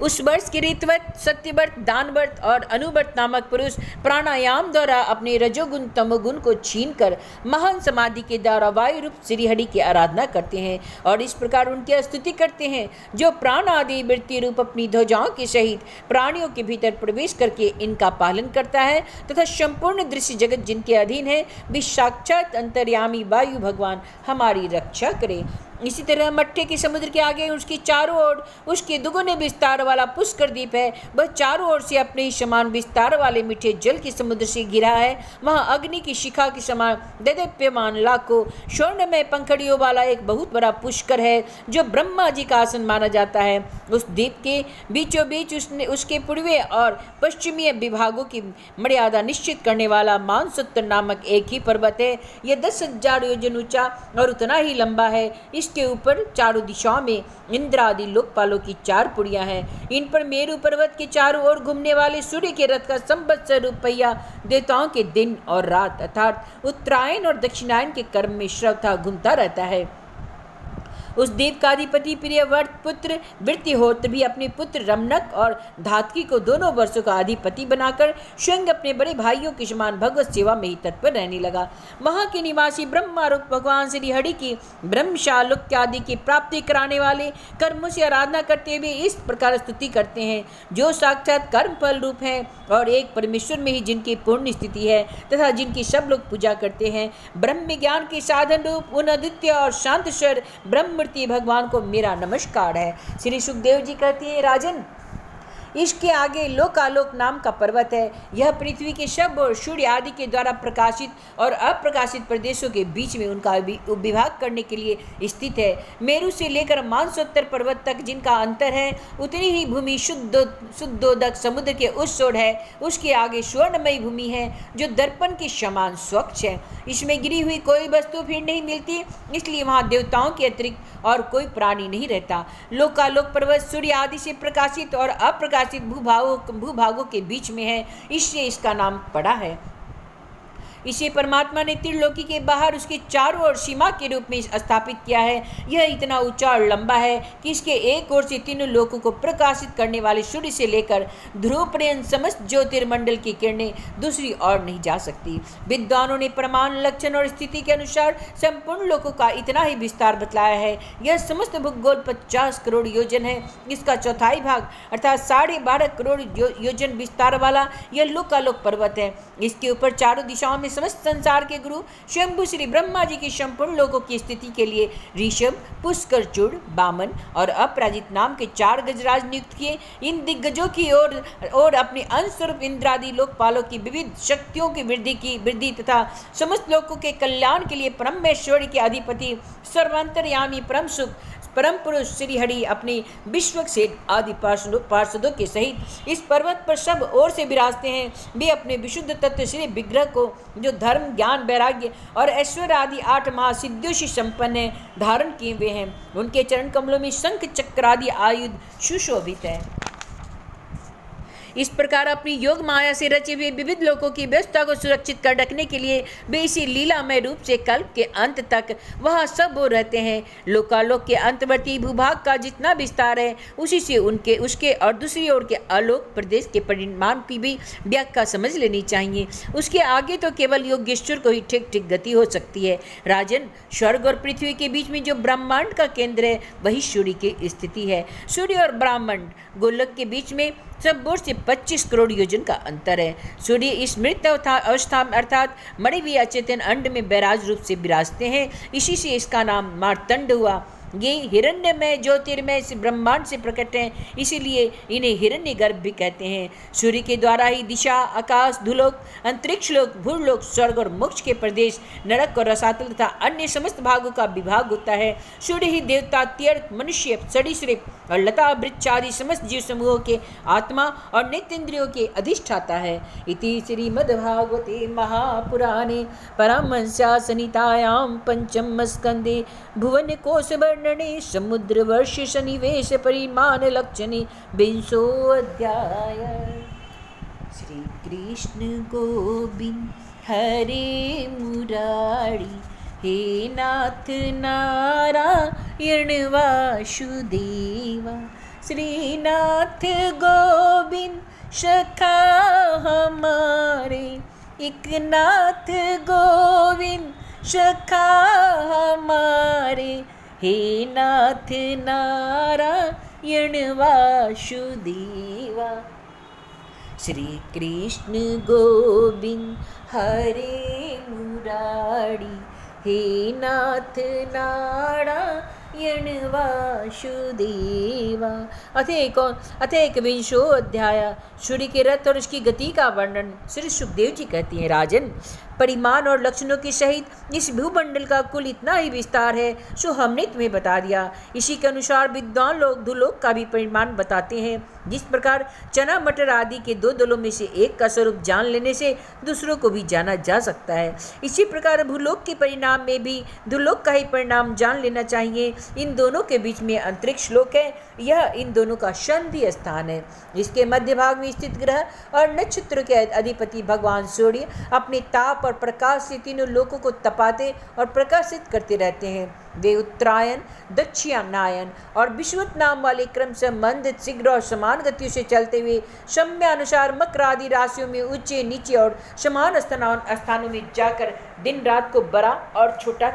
उस वर्ष के ऋतवत, सत्यव्रत, दानव्रत और अनुव्रत नामक पुरुष प्राणायाम द्वारा अपने रजोगुण तमोगुण को छीनकर महान समाधि के द्वारा वायु रूप श्रीहरि की आराधना करते हैं और इस प्रकार उनकी स्तुति करते हैं। जो प्राण आदि वृत्ति रूप अपनी ध्वजाओं के सहित प्राणियों के भीतर प्रवेश करके इनका पालन करता है तथा संपूर्ण दृश्य जगत जिनके अधीन है, भी साक्षात अंतर्यामी वायु भगवान हमारी रक्षा करे। इसी तरह मट्टे के समुद्र के आगे उसकी चारों ओर उसके दुगुने विस्तार वाला पुष्कर द्वीप है। वह चारों ओर से अपने समान विस्तार वाले मीठे जल के समुद्र से घिरा है। वहाँ अग्नि की शिखा के समान दैदीप्यमान लाखों स्वर्णमय पंखड़ियों वाला एक बहुत बड़ा पुष्कर है जो ब्रह्मा जी का आसन माना जाता है। उस द्वीप के बीचों बीच उसके पूर्वी और पश्चिमी विभागों की मर्यादा निश्चित करने वाला मानसोत्तर नामक एक ही पर्वत है। यह 10,000 योजन ऊंचा और उतना ही लंबा है। इसके ऊपर चारों दिशाओं में इंद्र आदि लोकपालों की 4 पुड़ियां हैं। इन पर मेरु पर्वत के चारों ओर घूमने वाले सूर्य के रथ का संवत्सर रूप पहिया देवताओं के दिन और रात अर्थात उत्तरायण और दक्षिणायन के क्रम में श्रवता घूमता रहता है। उस देव का अधिपति प्रियव्रत पुत्र वृत्तिहोत्र भी अपने पुत्र रमनक और धात्की को दोनों वर्षों का अधिपति बनाकर स्वयं अपने बड़े भाइयों के समान भगवत सेवा में ही तत्पर रहने लगा। वहाँ के निवासी ब्रह्मारूप भगवान श्री हरि की ब्रह्मशालोक्य आदि की प्राप्ति कराने वाले कर्मों से आराधना करते हुए इस प्रकार स्तुति करते हैं, जो साक्षात कर्म फल रूप है और एक परमेश्वर में ही जिनकी पूर्ण स्थिति है तथा जिनकी सब लोग पूजा करते हैं। ब्रह्म ज्ञान के साधन रूप उन अद्वितीय और शांतस्वर ब्रह्म भगवान को मेरा नमस्कार है। श्री सुखदेव जी कहते हैं, राजन, इसके आगे लोकालोक नाम का पर्वत है। यह पृथ्वी के शब और सूर्य आदि के द्वारा प्रकाशित और अप्रकाशित प्रदेशों के बीच में उनका विभाग करने के लिए स्थित है। मेरु से लेकर मानसोत्तर पर्वत तक जिनका अंतर है, उतनी ही भूमि शुद्धोदक समुद्र के उस ओर है। उसके आगे स्वर्णमयी भूमि है जो दर्पण के समान स्वच्छ है। इसमें गिरी हुई कोई वस्तु फिर नहीं मिलती, इसलिए वहाँ देवताओं के अतिरिक्त और कोई प्राणी नहीं रहता। लोकालोक पर्वत सूर्य आदि से प्रकाशित और अप्रकाशित भूभागों के बीच में है, इससे इसका नाम पड़ा है। इसे परमात्मा ने त्रिलोकी के बाहर उसके चारों ओर सीमा के रूप में स्थापित किया है। यह इतना ऊंचा और लंबा है कि इसके एक ओर से तीनों लोकों को प्रकाशित करने वाले सूर्य से लेकर ध्रुव पर्यंत समस्त ज्योतिर्मंडल की किरणें दूसरी ओर नहीं जा सकती। विद्वानों ने प्रमाण, लक्षण और स्थिति के अनुसार संपूर्ण लोकों का इतना ही विस्तार बतलाया है। यह समस्त भूगोल 50 करोड़ योजन है। इसका चौथाई भाग अर्थात 12.5 करोड़ योजन विस्तार वाला यह लोकालोक पर्वत है। इसके ऊपर चारों दिशाओं में समस्त संसार के गुरु शंभु श्री ब्रह्मा जी की संपूर्ण लोगों की स्थिति के लिए ऋषभ, पुष्कर, चूड़, बामन और अपराजित नाम के 4 गजराज नियुक्त किए। इन दिग्गजों की ओर अपने अंश स्वरूप इंद्रादि लोकपालों की विविध शक्तियों की वृद्धि तथा समस्त लोगों के कल्याण के लिए परमेश्वर के अधिपति सर्वांतर्यामी परम सुख परम पुरुष श्री हरि अपने विश्वक से आदि पार्षदों के सहित इस पर्वत पर सब ओर से विराजते हैं। वे अपने विशुद्ध तत्व श्री विग्रह को, जो धर्म, ज्ञान, वैराग्य और ऐश्वर्य आदि 8 महासिद्धियों से संपन्न है, धारण किए हुए हैं। उनके चरण कमलों में शंख, चक्र आदि आयुध सुशोभित है। इस प्रकार अपनी योग माया से रचे हुए विविध लोकों की व्यवस्था को सुरक्षित कर रखने के लिए वे इसी लीलामय रूप से कल्प के अंत तक वहाँ सब वो रहते हैं। लोकालोक के अंतवर्ती भूभाग का जितना विस्तार है, उसी से उसके और दूसरी ओर के आलोक प्रदेश के परिमाण की भी व्याख्या समझ लेनी चाहिए। उसके आगे तो केवल योगेश्वर को ही ठीक ठीक गति हो सकती है। राजन, स्वर्ग और पृथ्वी के बीच में जो ब्रह्मांड का केंद्र है, वही सूर्य की स्थिति है। सूर्य और ब्रह्मांड गोलक के बीच में सब ओर से 25 करोड़ योजन का अंतर है। सूर्य इस मृत अवस्था अर्थात मरे हुए अचेतन अंड में बैराज रूप से विराजते हैं। इसी से इसका नाम मार्तंड हुआ। ये हिरण्यमय ज्योतिर्मय से ब्रह्मांड से प्रकट हैं, इसीलिए इन्हें हिरण्यगर्भ भी कहते हैं। सूर्य के द्वारा ही दिशा, आकाश, धुलोक, अंतरिक्ष लोक, भूलोक, स्वर्ग और मोक्ष के प्रदेश, नरक और रसातल तथा अन्य समस्त भागों का विभाग होता है। सूर्य ही देवता, तीर्थ, मनुष्य, सरीसृप और लता वृक्ष आदि समस्त जीव समूहों के आत्मा और नेत्रेंद्रियों के अधिष्ठाता है। इति श्रीमद्भागवते महापुराणे परमहंस्यां संहितायां पंचम स्कंदे भुवन कोश वर्णने समुद्र वर्ष सन्निवेश परिमाण लक्षणे विंशो अध्याय। श्री कृष्ण गोविंद हरे मुरारी, हे नाथ नारायण वासुदेवा। श्रीनाथ गोविंद सखा हमारे, एक नाथ गोविंद सखा हमारे, हे नाथ नारायण वासुदेवा। श्री कृष्ण गोविंद हरे मुरारी, हे नाथ नारायण वासुदेवा। अथ एकविंशो अध्याय। सूर्य के रथ और उसकी गति का वर्णन। श्री सुखदेव जी कहती हैं, राजन, परिमाण और लक्षणों के सहित इस भूमंडल का कुल इतना ही विस्तार है सो हमने तुम्हें बता दिया। इसी के अनुसार विद्वान लोग धुलोक का भी परिमाण बताते हैं। जिस प्रकार चना मटर आदि के दो दलों में से एक का स्वरूप जान लेने से दूसरों को भी जाना जा सकता है, इसी प्रकार भूलोक के परिणाम में भी धुलोक का ही परिणाम जान लेना चाहिए। इन दोनों के बीच में अंतरिक्ष लोक है, यह इन दोनों का संधि स्थान है। इसके मध्य भाग में स्थित ग्रह और नक्षत्र के अधिपति भगवान सूर्य अपने ताप और प्रकाश से तीनों लोकों को तपाते और प्रकाशित करते रहते हैं। वे उत्तरायण, दक्षिणायन और विषुवत नाम वाले क्रम से मंद, शीघ्र और समान गतियों से चलते हुए समयानुसार मकर आदि राशियों में ऊंचे नीचे और समान स्थानों में जाकर दिन रात को बड़ा और छोटा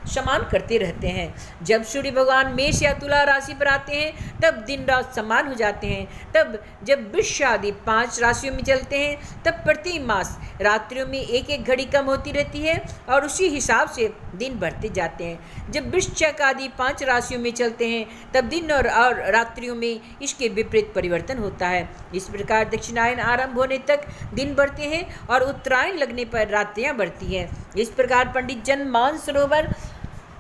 समान करते रहते हैं। जब सूर्य भगवान मेष या तुला राशि पर आते हैं तब दिन रात समान हो जाते हैं। तब जब वृष आदि 5 राशियों में चलते हैं तब प्रति मास रात्रियों में एक एक घड़ी कम होती रहती है और उसी हिसाब से दिन बढ़ते जाते हैं। जब वृश्चिक आदि 5 राशियों में चलते हैं तब दिन और रात्रियों में इसके विपरीत परिवर्तन होता है। इस प्रकार दक्षिणायन आरंभ होने तक दिन बढ़ते हैं और उत्तरायण लगने पर रात्रियां बढ़ती हैं। इस प्रकार पंडित जन मानसरोवर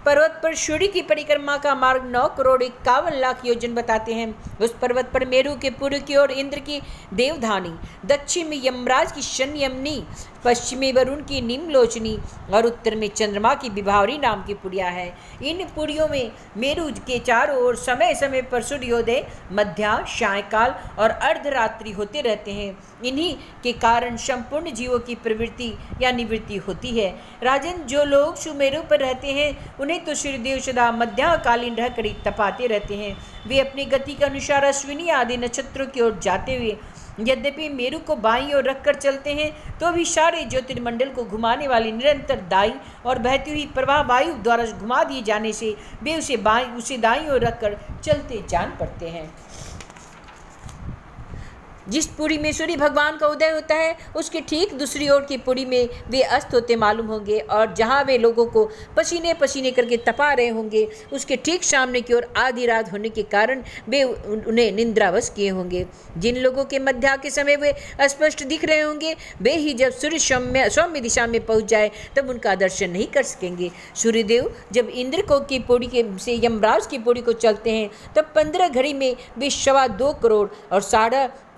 पर्वत पर सूर्य की परिक्रमा का मार्ग 9,51,00,000 योजन बताते हैं। उस पर्वत पर मेरु के पूर्व की ओर इंद्र की देवधानी, दक्षिण में यमराज की शन्यमनी, पश्चिम में वरुण की निम्नलोचनी और उत्तर में चंद्रमा की विभावरी नाम की पुड़िया है। इन पुड़ियों में मेरु के चारों ओर समय समय पर सूर्योदय, मध्याह्न, सायंकाल और अर्धरात्रि होते रहते हैं। इन्हीं के कारण संपूर्ण जीवों की प्रवृत्ति या निवृत्ति होती है। राजन, जो लोग सुमेरु पर रहते हैं उन्हें तो सूर्यदेव सदा मध्याह्नकालीन रहकर तपाते रहते हैं। वे अपनी गति के अनुसार अश्विनी आदि नक्षत्रों की ओर जाते हुए यद्यपि मेरु को बाईं ओर रखकर चलते हैं तो भी सारे ज्योतिर्मंडल को घुमाने वाली निरंतर दाई और बहती हुई प्रवाह वायु द्वारा घुमा दिए जाने से वे उसे दाईं ओर रखकर चलते जान पड़ते हैं। जिस पुरी में सूर्य भगवान का उदय होता है उसके ठीक दूसरी ओर की पुरी में वे अस्त होते मालूम होंगे और जहाँ वे लोगों को पसीने पसीने करके तपा रहे होंगे उसके ठीक सामने की ओर आधी रात होने के कारण वे उन्हें निंद्रावश किए होंगे। जिन लोगों के मध्या के समय वे अस्पष्ट दिख रहे होंगे वे ही जब सूर्य सौम्य दिशा में पहुँच जाए तब उनका दर्शन नहीं कर सकेंगे। सूर्यदेव जब इंद्र को की पौड़ी के से यमराज की पौड़ी को चलते हैं तब 15 घड़ी में वे 2.25 करोड़ और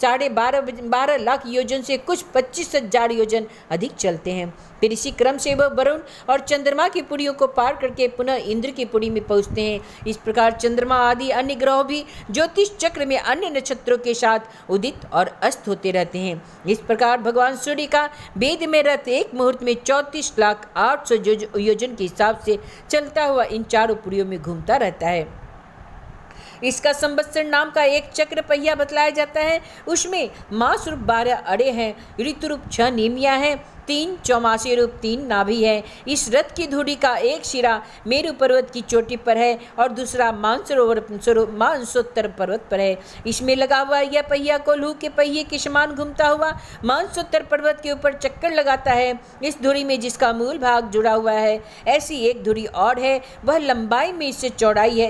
12.5 लाख योजन से कुछ 25,000 योजन अधिक चलते हैं। फिर इसी क्रम से वह वरुण और चंद्रमा की पुड़ियों को पार करके पुनः इंद्र की पुड़ी में पहुंचते हैं। इस प्रकार चंद्रमा आदि अन्य ग्रह भी ज्योतिष चक्र में अन्य नक्षत्रों के साथ उदित और अस्त होते रहते हैं। इस प्रकार भगवान सूर्य का वेद में रथ एक मुहूर्त में 34,08,000 योजन के हिसाब से चलता हुआ इन चारों पुड़ियों में घूमता रहता है। इसका संवत्सर नाम का एक चक्र पहिया बतलाया जाता है। उसमें मास रूप 12 अड़े हैं, ऋतु रूप 6 नेमियाँ हैं, 3 चौमासे रूप 3 नाभि है। इस रथ की धुरी का एक शिरा मेरु पर्वत की चोटी पर है और दूसरा मानसोत्तर पर्वत पर है। इसमें लगा हुआ यह पहिया कोल्हू के पहिए के समान घूमता हुआ मानसोत्तर पर्वत के ऊपर चक्कर लगाता है। इस धुरी में जिसका मूल भाग जुड़ा हुआ है, ऐसी एक धुरी और है, वह लंबाई में इससे चौथाई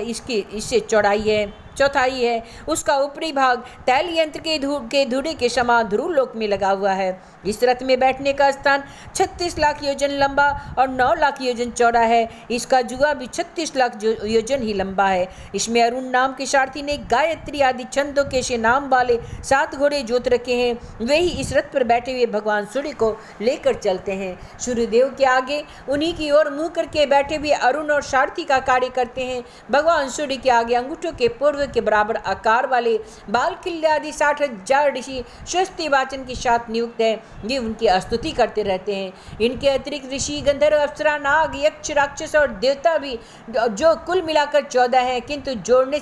है। उसका ऊपरी भाग तैल यंत्र के धुरे के समान ध्रुव लोक में लगा हुआ है। इस रथ में बैठने का स्थान 36 लाख योजन लंबा और 9 लाख योजन चौड़ा है। इसका जुआ भी 36 लाख योजन ही लंबा है। इसमें अरुण नाम के सारथी ने गायत्री आदि छंदों के से नाम वाले 7 घोड़े जोत रखे हैं। वे ही इस रथ पर बैठे हुए भगवान सूर्य को लेकर चलते हैं। सूर्यदेव के आगे उन्हीं की ओर मुंह करके बैठे हुए अरुण और सारथी का कार्य करते हैं। भगवान सूर्य के आगे अंगूठों के पूर्व के बराबर आकार वाले बाल किल्ले आदि 60,000 ऋषि स्वस्ति वाचन के साथ नियुक्त है। ये उनकी स्तुति करते रहते हैं। इनके अतिरिक्त ऋषि, गंधर्व, अप्सरा, नाग, यक्ष, राक्षस और देवता भी, जो कुल मिलाकर 14 हैं, किंतु जोड़े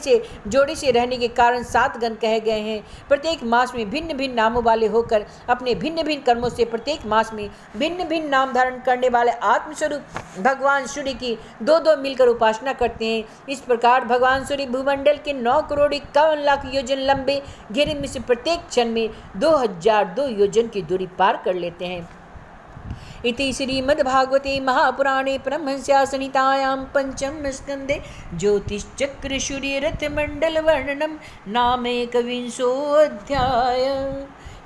से रहने के कारण 7 गण कहे गए हैं। प्रत्येक मास में भिन्न भिन्न नामों वाले होकर अपने भिन्न भिन्न कर्मों से प्रत्येक मास में भिन्न भिन्न नाम धारण करने वाले आत्मस्वरूप भगवान सूर्य की 2-2 मिलकर उपासना करते हैं। इस प्रकार भगवान सूर्य भूमंडल के 9 करोड़ 51 लाख योजन लंबे घेरे में से प्रत्येक क्षण में 2002 योजन की दूरी पार कर लेते हैं। इति श्रीमद्भागवते महापुराणे परमहंस्यां संहितायां पंचम स्कंदे ज्योतिश्चक्र सूर्यरथ मंडल वर्णनम नामैकविंशोऽध्याय।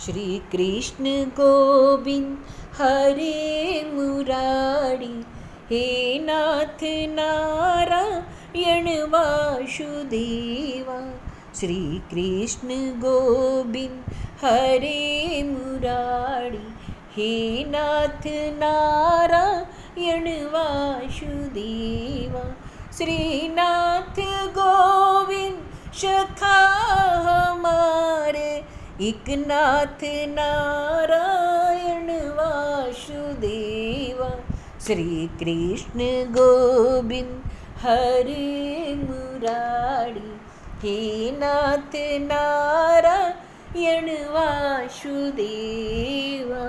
श्री कृष्ण गोविंद हरे मुरारी, हे नाथ नारायण वासुदेवा। श्री कृष्ण गोविंद हरे मुरारी, हे नाथ नारायण वासुदेवा। श्रीनाथ गोविंद सखा हमारे, एक नाथ नारायण वासुदेवा। श्री कृष्ण गोविंद हरे मुरारी, हे नाथ नारायण वासुदेवा।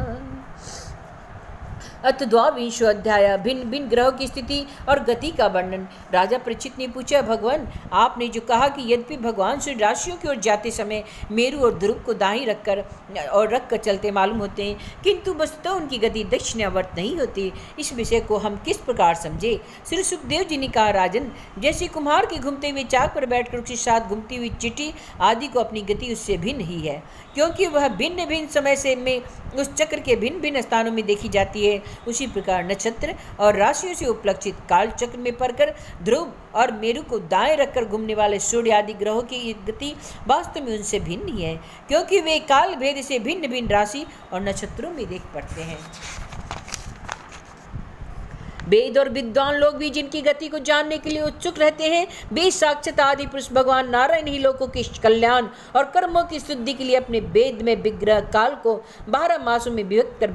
अथ द्वाविंशो अध्याय। भिन्न भिन्न ग्रहों की स्थिति और गति का वर्णन। राजा परीक्षित ने पूछा, भगवान आपने जो कहा कि यद्यपि भगवान सूर्य राशियों की ओर जाते समय मेरु और ध्रुव को दाईं रखकर चलते मालूम होते हैं, किंतु वस्तुतः उनकी गति दक्षिणावर्त नहीं होती, इस विषय को हम किस प्रकार समझे? श्री सुखदेव जी ने कहा, राजन, जैसे कुम्हार के घूमते हुए चाक पर बैठकर उसके साथ घूमती हुई चिट्ठी आदि को अपनी गति उससे भिन्न ही है, क्योंकि वह भिन्न भिन्न समय से में उस चक्र के भिन्न भिन्न स्थानों में देखी जाती है। उसी प्रकार नक्षत्र और राशियों से उपलक्षित काल चक्र में पड़कर ध्रुव और मेरु को दाएं रखकर घूमने वाले सूर्य आदि ग्रहों की गति वास्तव में उनसे भिन्न ही है, क्योंकि वे काल भेद से भिन्न भिन्न राशि और नक्षत्रों में देख पड़ते हैं। वेद और विद्वान लोग भी जिनकी गति को जानने के लिए उत्सुक रहते हैं, वे साक्षात आदि पुरुष भगवान नारायण ही लोगों के कल्याण और कर्मों की शुद्धि के लिए अपने वेद में विग्रह काल को 12 मासों में विभक्त कर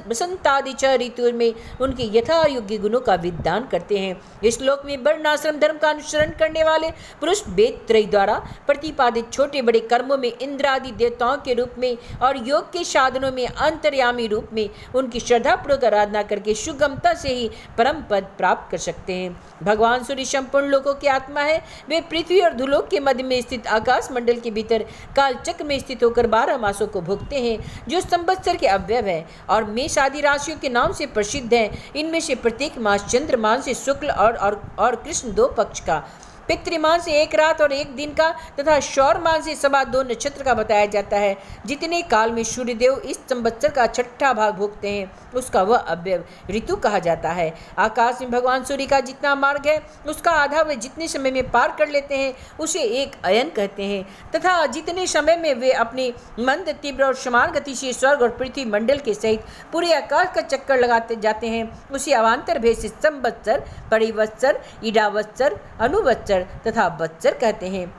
बसंत आदि 6 ऋतुओं में उनके यथा योग्य गुणों का विधान करते हैं। इस श्लोक में वर्णाश्रम धर्म का अनुसरण करने वाले पुरुष वेद त्रय द्वारा प्रतिपादित छोटे बड़े कर्मों में इंद्र आदि देवताओं के रूप में और योग के साधनों में अंतर्यामी रूप में उनकी श्रद्धापूर्वक आराधना करके सुगमता से ही परम पद प्राप्त कर सकते हैं। भगवान सूर्य संपूर्ण लोकों की आत्मा है। वे पृथ्वी और धुलोक के मध्य में स्थित आकाश मंडल के भीतर काल चक्र में स्थित होकर 12 मासों को भोगते हैं, जो संवत्सर के अवयव है और मेष आदि राशियों के नाम से प्रसिद्ध है। इनमें से प्रत्येक मास चंद्रमास से शुक्ल और कृष्ण 2 पक्ष का, पितृमान से 1 रात और 1 दिन का तथा शौरमान से 2.25 नक्षत्र का बताया जाता है। जितने काल में सूर्यदेव इस संवत्सर का 6ठा भाग भोगते हैं, उसका वह अव्यव ऋतु कहा जाता है। आकाश में भगवान सूर्य का जितना मार्ग है, उसका आधा वे जितने समय में पार कर लेते हैं, उसे एक अयन कहते हैं, तथा जितने समय में वे अपनी मंद, तीव्र और समान गति से स्वर्ग और पृथ्वी मंडल के सहित पूरे आकाश का चक्कर लगाते जाते हैं, उसे अवान्तर भेद से संवत्सर, परिवत्सर, ईडावत्सर, अनुवत्सर तथा वत्सर कहते हैं।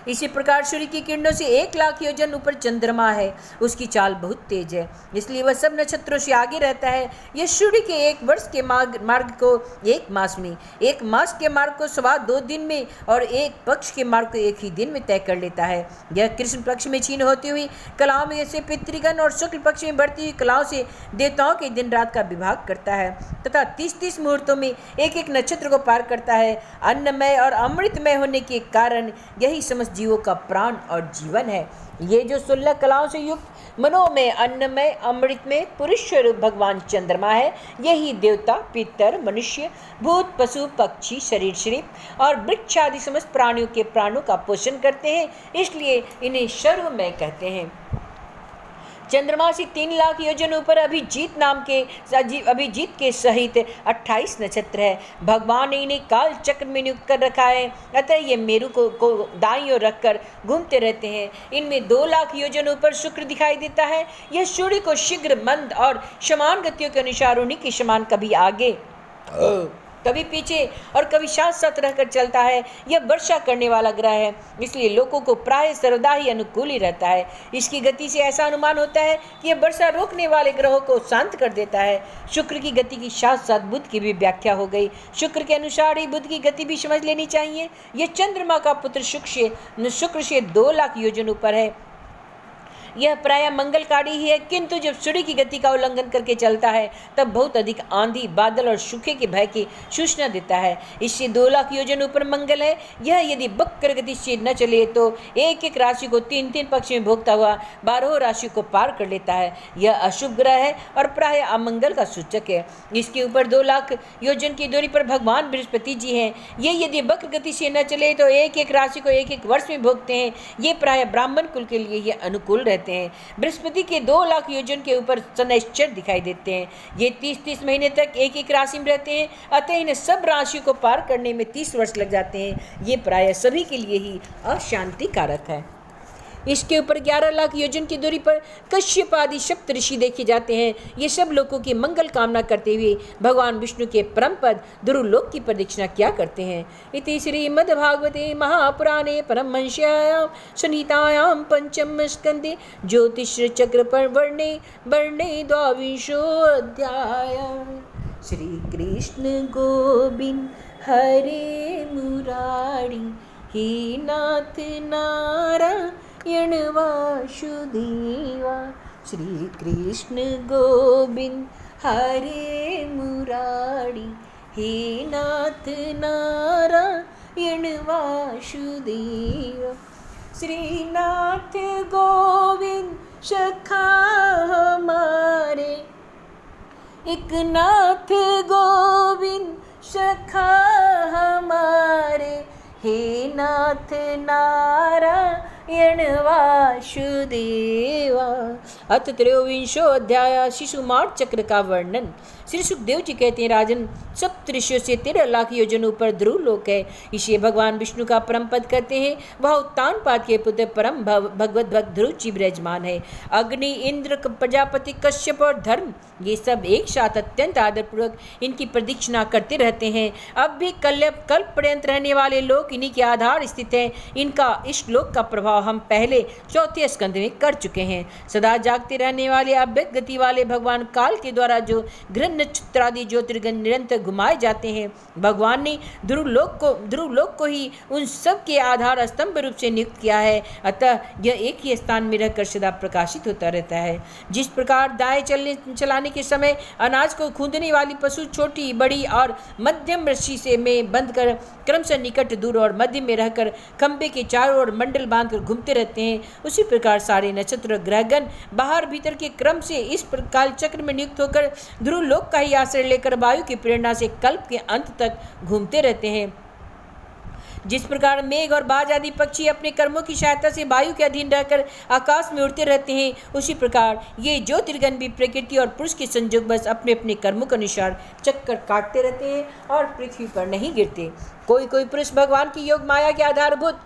इसी प्रकार सूर्य की किरणों से 1,00,000 योजन ऊपर चंद्रमा है। उसकी चाल बहुत तेज है, इसलिए वह सब नक्षत्रों से आगे रहता है। यह सूर्य के 1 वर्ष के मार्ग को 1 मास में, 1 मास के मार्ग को 2.25 दिन में और 1 पक्ष के मार्ग को 1 ही दिन में तय कर लेता है। यह कृष्ण पक्ष में क्षीण होती हुई कलाओं में से पितृगण और शुक्ल पक्ष में बढ़ती हुई कलाओं से देवताओं के दिन रात का विभाग करता है तथा 30-30 मुहूर्तों में एक एक नक्षत्र को पार करता है। अन्नमय और अमृतमय होने के कारण यही समस्त जीवों का प्राण और जीवन है। ये जो 16 कलाओं से युक्त मनोमय, अन्नमय, अमृतमय पुरुष स्वरूप भगवान चंद्रमा है, यही देवता, पितर, मनुष्य, भूत, पशु, पक्षी, शरीर और वृक्ष आदि समस्त प्राणियों के प्राणों का पोषण करते हैं, इसलिए इन्हें सर्वमय कहते हैं। चंद्रमा से 3,00,000 योजन ऊपर अभिजीत के सहित 28 नक्षत्र है। भगवान ने इन्हें काल चक्र में नियुक्त कर रखा है, अतः ये मेरु को दाईं ओर रखकर घूमते रहते हैं। इनमें 2,00,000 योजन ऊपर शुक्र दिखाई देता है। यह सूर्य को शीघ्र, मंद और समान गतियों के अनुसार उन्हीं के समान कभी आगे कभी पीछे और कभी साथ साथ रहकर चलता है। यह वर्षा करने वाला ग्रह है, इसलिए लोगों को प्राय सर्वदा ही अनुकूल ही रहता है। इसकी गति से ऐसा अनुमान होता है कि यह वर्षा रोकने वाले ग्रहों को शांत कर देता है। शुक्र की गति की साथ साथ बुध की भी व्याख्या हो गई। शुक्र के अनुसार ही बुध की गति भी समझ लेनी चाहिए। यह चंद्रमा का पुत्र शुक्र से 2,00,000 योजन ऊपर है। यह प्रायः मंगलकारी ही है, किंतु जब सूर्य की गति का उल्लंघन करके चलता है तब बहुत अधिक आंधी, बादल और सूखे के भय की सूचना देता है। इससे 2,00,000 योजन ऊपर मंगल है। यह यदि वक्र गति से न चले तो एक एक राशि को 3-3 पक्ष में भोगता हुआ 12 राशि को पार कर लेता है। यह अशुभ ग्रह है और प्रायः अमंगल का सूचक है। इसके ऊपर 2,00,000 योजन की दूरी पर भगवान बृहस्पति जी हैं। ये यदि वक्र गति से न चले तो एक एक राशि को 1-1 वर्ष में भोगते हैं। ये प्रायः ब्राह्मण कुल के लिए ये अनुकूल रहते हैं। बृहस्पति के 2,00,000 योजन के ऊपर शनैश्चर दिखाई देते हैं। ये 30-30 महीने तक एक एक राशि में रहते हैं, अतः इन्हें सब राशि को पार करने में 30 वर्ष लग जाते हैं। ये प्रायः सभी के लिए ही अशांति कारक है। इसके ऊपर 11,00,000 योजन की दूरी पर कश्यप आदि सप्त ऋषि देखे जाते हैं। ये सब लोगों की मंगल कामना करते हुए भगवान विष्णु के परम पद ध्रुवलोक की प्रदक्षिणा किया करते हैं। इति श्रीमद्भागवते महापुराणे परमहंस्यायां संहितायां पंचम स्कंदे ज्योतिष चक्र वर्णे 22 श्री कृष्ण गोविंद हरे मुरारी हे नाथ नारायण वासुदेवा। श्री कृष्ण गोविंद हरे मुरारी हे नाथ नारायण वासुदेवा। श्रीनाथ गोविंद सखा हमारे, एक नाथ गोविंद सखा हमारे, हे नाथ नारायण वासुदेवा। अथ 23 अध्याय शिशुमार चक्र का वर्णन। श्री सुखदेव जी कहते हैं, राजन, सप्तऋषियों से 13,00,000 योजन ऊपर ध्रुव लोक है। इसे भगवान विष्णु का परम पद कहते हैं। वह उत्तानपाद के पुत्र परम भगवत भक्त ध्रुव जी विराजमान है। अग्नि, इंद्र, प्रजापति, कश्यप और धर्म, ये सब एक साथ अत्यंत आदरपूर्वक इनकी प्रदक्षिणा करते रहते हैं। अब भी कल्प पर्यंत रहने वाले लोग इन्हीं के आधार स्थित हैं। इनका इस लोक का प्रभाव हम पहले 4थे स्कंद में कर चुके हैं। सदा जागते रहने वाले अव्यक्त गति वाले भगवान काल के द्वारा जो ग्रह नक्षत्र आदि ज्योतिर्गण निरंतर घुमाए जाते हैं, भगवान ने ध्रुवलोक को ही उन सब के आधार स्तंभ रूप से नियुक्त किया है। अतः यह एक ही स्थान में रहकर सदा प्रकाशित होता रहता है। जिस प्रकार दाएं चलाने के समय अनाज को खूंदने वाली पशु छोटी, बड़ी और मध्यम रस्सी से में बंद कर क्रमशः निकट, दूर और मध्य में रहकर खंबे के चारों ओर मंडल बांधकर घूमते रहते हैं, उसी प्रकार सारे नक्षत्र ग्रहगण बाहर भीतर के क्रम से इस काल चक्र में नियुक्त होकर ध्रुवलोक का ही आश्रय लेकर वायु की प्रेरणा से कल्प के अंत तक घूमते रहते हैं। जिस प्रकार मेघ और बाज आदि पक्षी अपने कर्मों की सहायता से वायु के अधीन रहकर आकाश में उड़ते रहते हैं, उसी प्रकार ये ज्योतिर्गण भी प्रकृति और पुरुष के संयोग बस अपने अपने कर्मों के अनुसार चक्कर काटते रहते हैं और पृथ्वी पर नहीं गिरते। कोई कोई पुरुष भगवान की योग माया के आधारभूत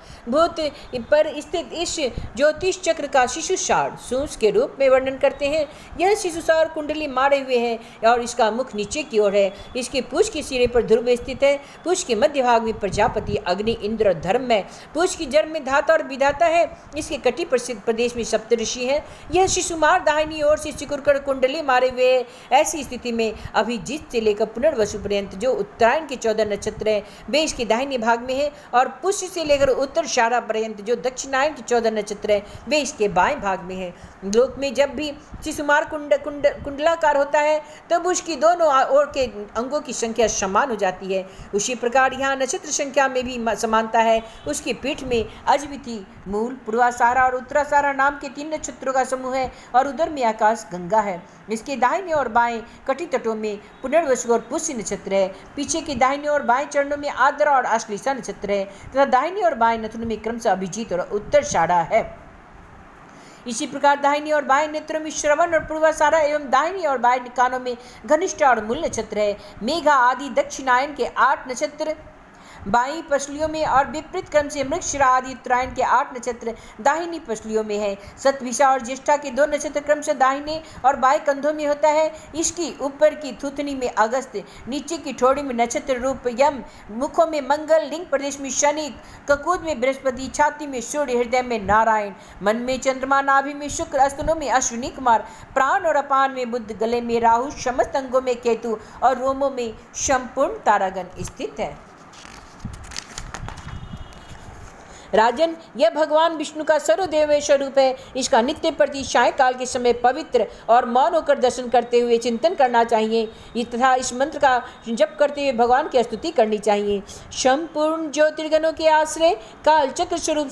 पर स्थित इस ज्योतिष चक्र का शिशुसार सूंस के रूप में वर्णन करते हैं। यह शिशुसार कुंडली मारे हुए है और इसका मुख नीचे की ओर है। इसके पूछ के सिरे पर ध्रुव स्थित है। पूछ के मध्य भाग में प्रजापति, अग्नि, अग्नि, इंद्र और धर्म है। पुरुष की जन्म में धाता और विधाता है। इसके कटी प्रदेश में सप्तऋषि हैं। यह शिशुमार दाहिनी ओर से सिकुड़कर कुंडली मारे हुए है। ऐसी स्थिति में अभिजीत से लेकर पुनर्वसु पर्यंत जो उत्तरायण के 14 नक्षत्र हैं वे इसके दाहिने भाग में है, और पुष्य से लेकर उत्तरषाढ़ा पर्यंत जो दक्षिणायन के 14 नक्षत्र हैं वे इसके बाएं भाग में है। लोक में जब भी शिशुमार कुंडलाकार होता है तब उसकी दोनों ओर के अंगों की संख्या समान हो जाती है। उसी प्रकार यहाँ नक्षत्र संख्या में भी समानता है। उसकी पीठ में अजविति, मूल, पूर्वाषाढ़ा और उत्तराषाढ़ा नाम के 3 नक्षत्रों का समूह है, और उधर में आकाश गंगा है। इसके दाहिने और बाएं कटी तटों में पुनर्वसु और पुष्य नक्षत्र है। पीछे के दाहिने और बाएं चरणों में आद्रा और आश्लेषा नक्षत्र है तथा दाहिने और बाएं नथुनों में क्रमशः अभिजीत और उत्तरषाढ़ा है। इसी प्रकार दाहिनी और बाएं नेत्रों में श्रवण और पूर्वाषाढ़ा एवं दाहिनी और बाएं कानों में घनिष्ठा और मूल नक्षत्र है। मेघा आदि दक्षिणायन के 8 नक्षत्र बाई पसलियों में और विपरीत क्रम से मृगशिरा आदि उत्तरायण के 8 नक्षत्र दाहिनी पसलियों में है। सतभिषा और ज्येष्ठा के 2 नक्षत्र क्रम से दाहिने और बाएं कंधों में होता है। इसकी ऊपर की थुथनी में अगस्त, नीचे की ठोड़ी में नक्षत्र रूप यम, मुखों में मंगल, लिंग प्रदेश में शनि, ककूद में बृहस्पति, छाती में सूर्य, हृदय में नारायण, मन में चंद्रमा, नाभि में शुक्र, अस्तनों में अश्विनी कुमार, प्राण और अपान में बुध, गले में राहु, समस्त अंगों में केतु और रोमों में संपूर्ण तारागण स्थित है। राजन, यह भगवान विष्णु का सर्वदेव स्वरूप है। इसका नित्य प्रति सायंकाल के समय पवित्र और मौन होकर दर्शन करते हुए चिंतन करना चाहिए तथा इस मंत्र का जप करते हुए भगवान की स्तुति करनी चाहिए। संपूर्ण ज्योतिर्गणों के आश्रय काल चक्र स्वरूप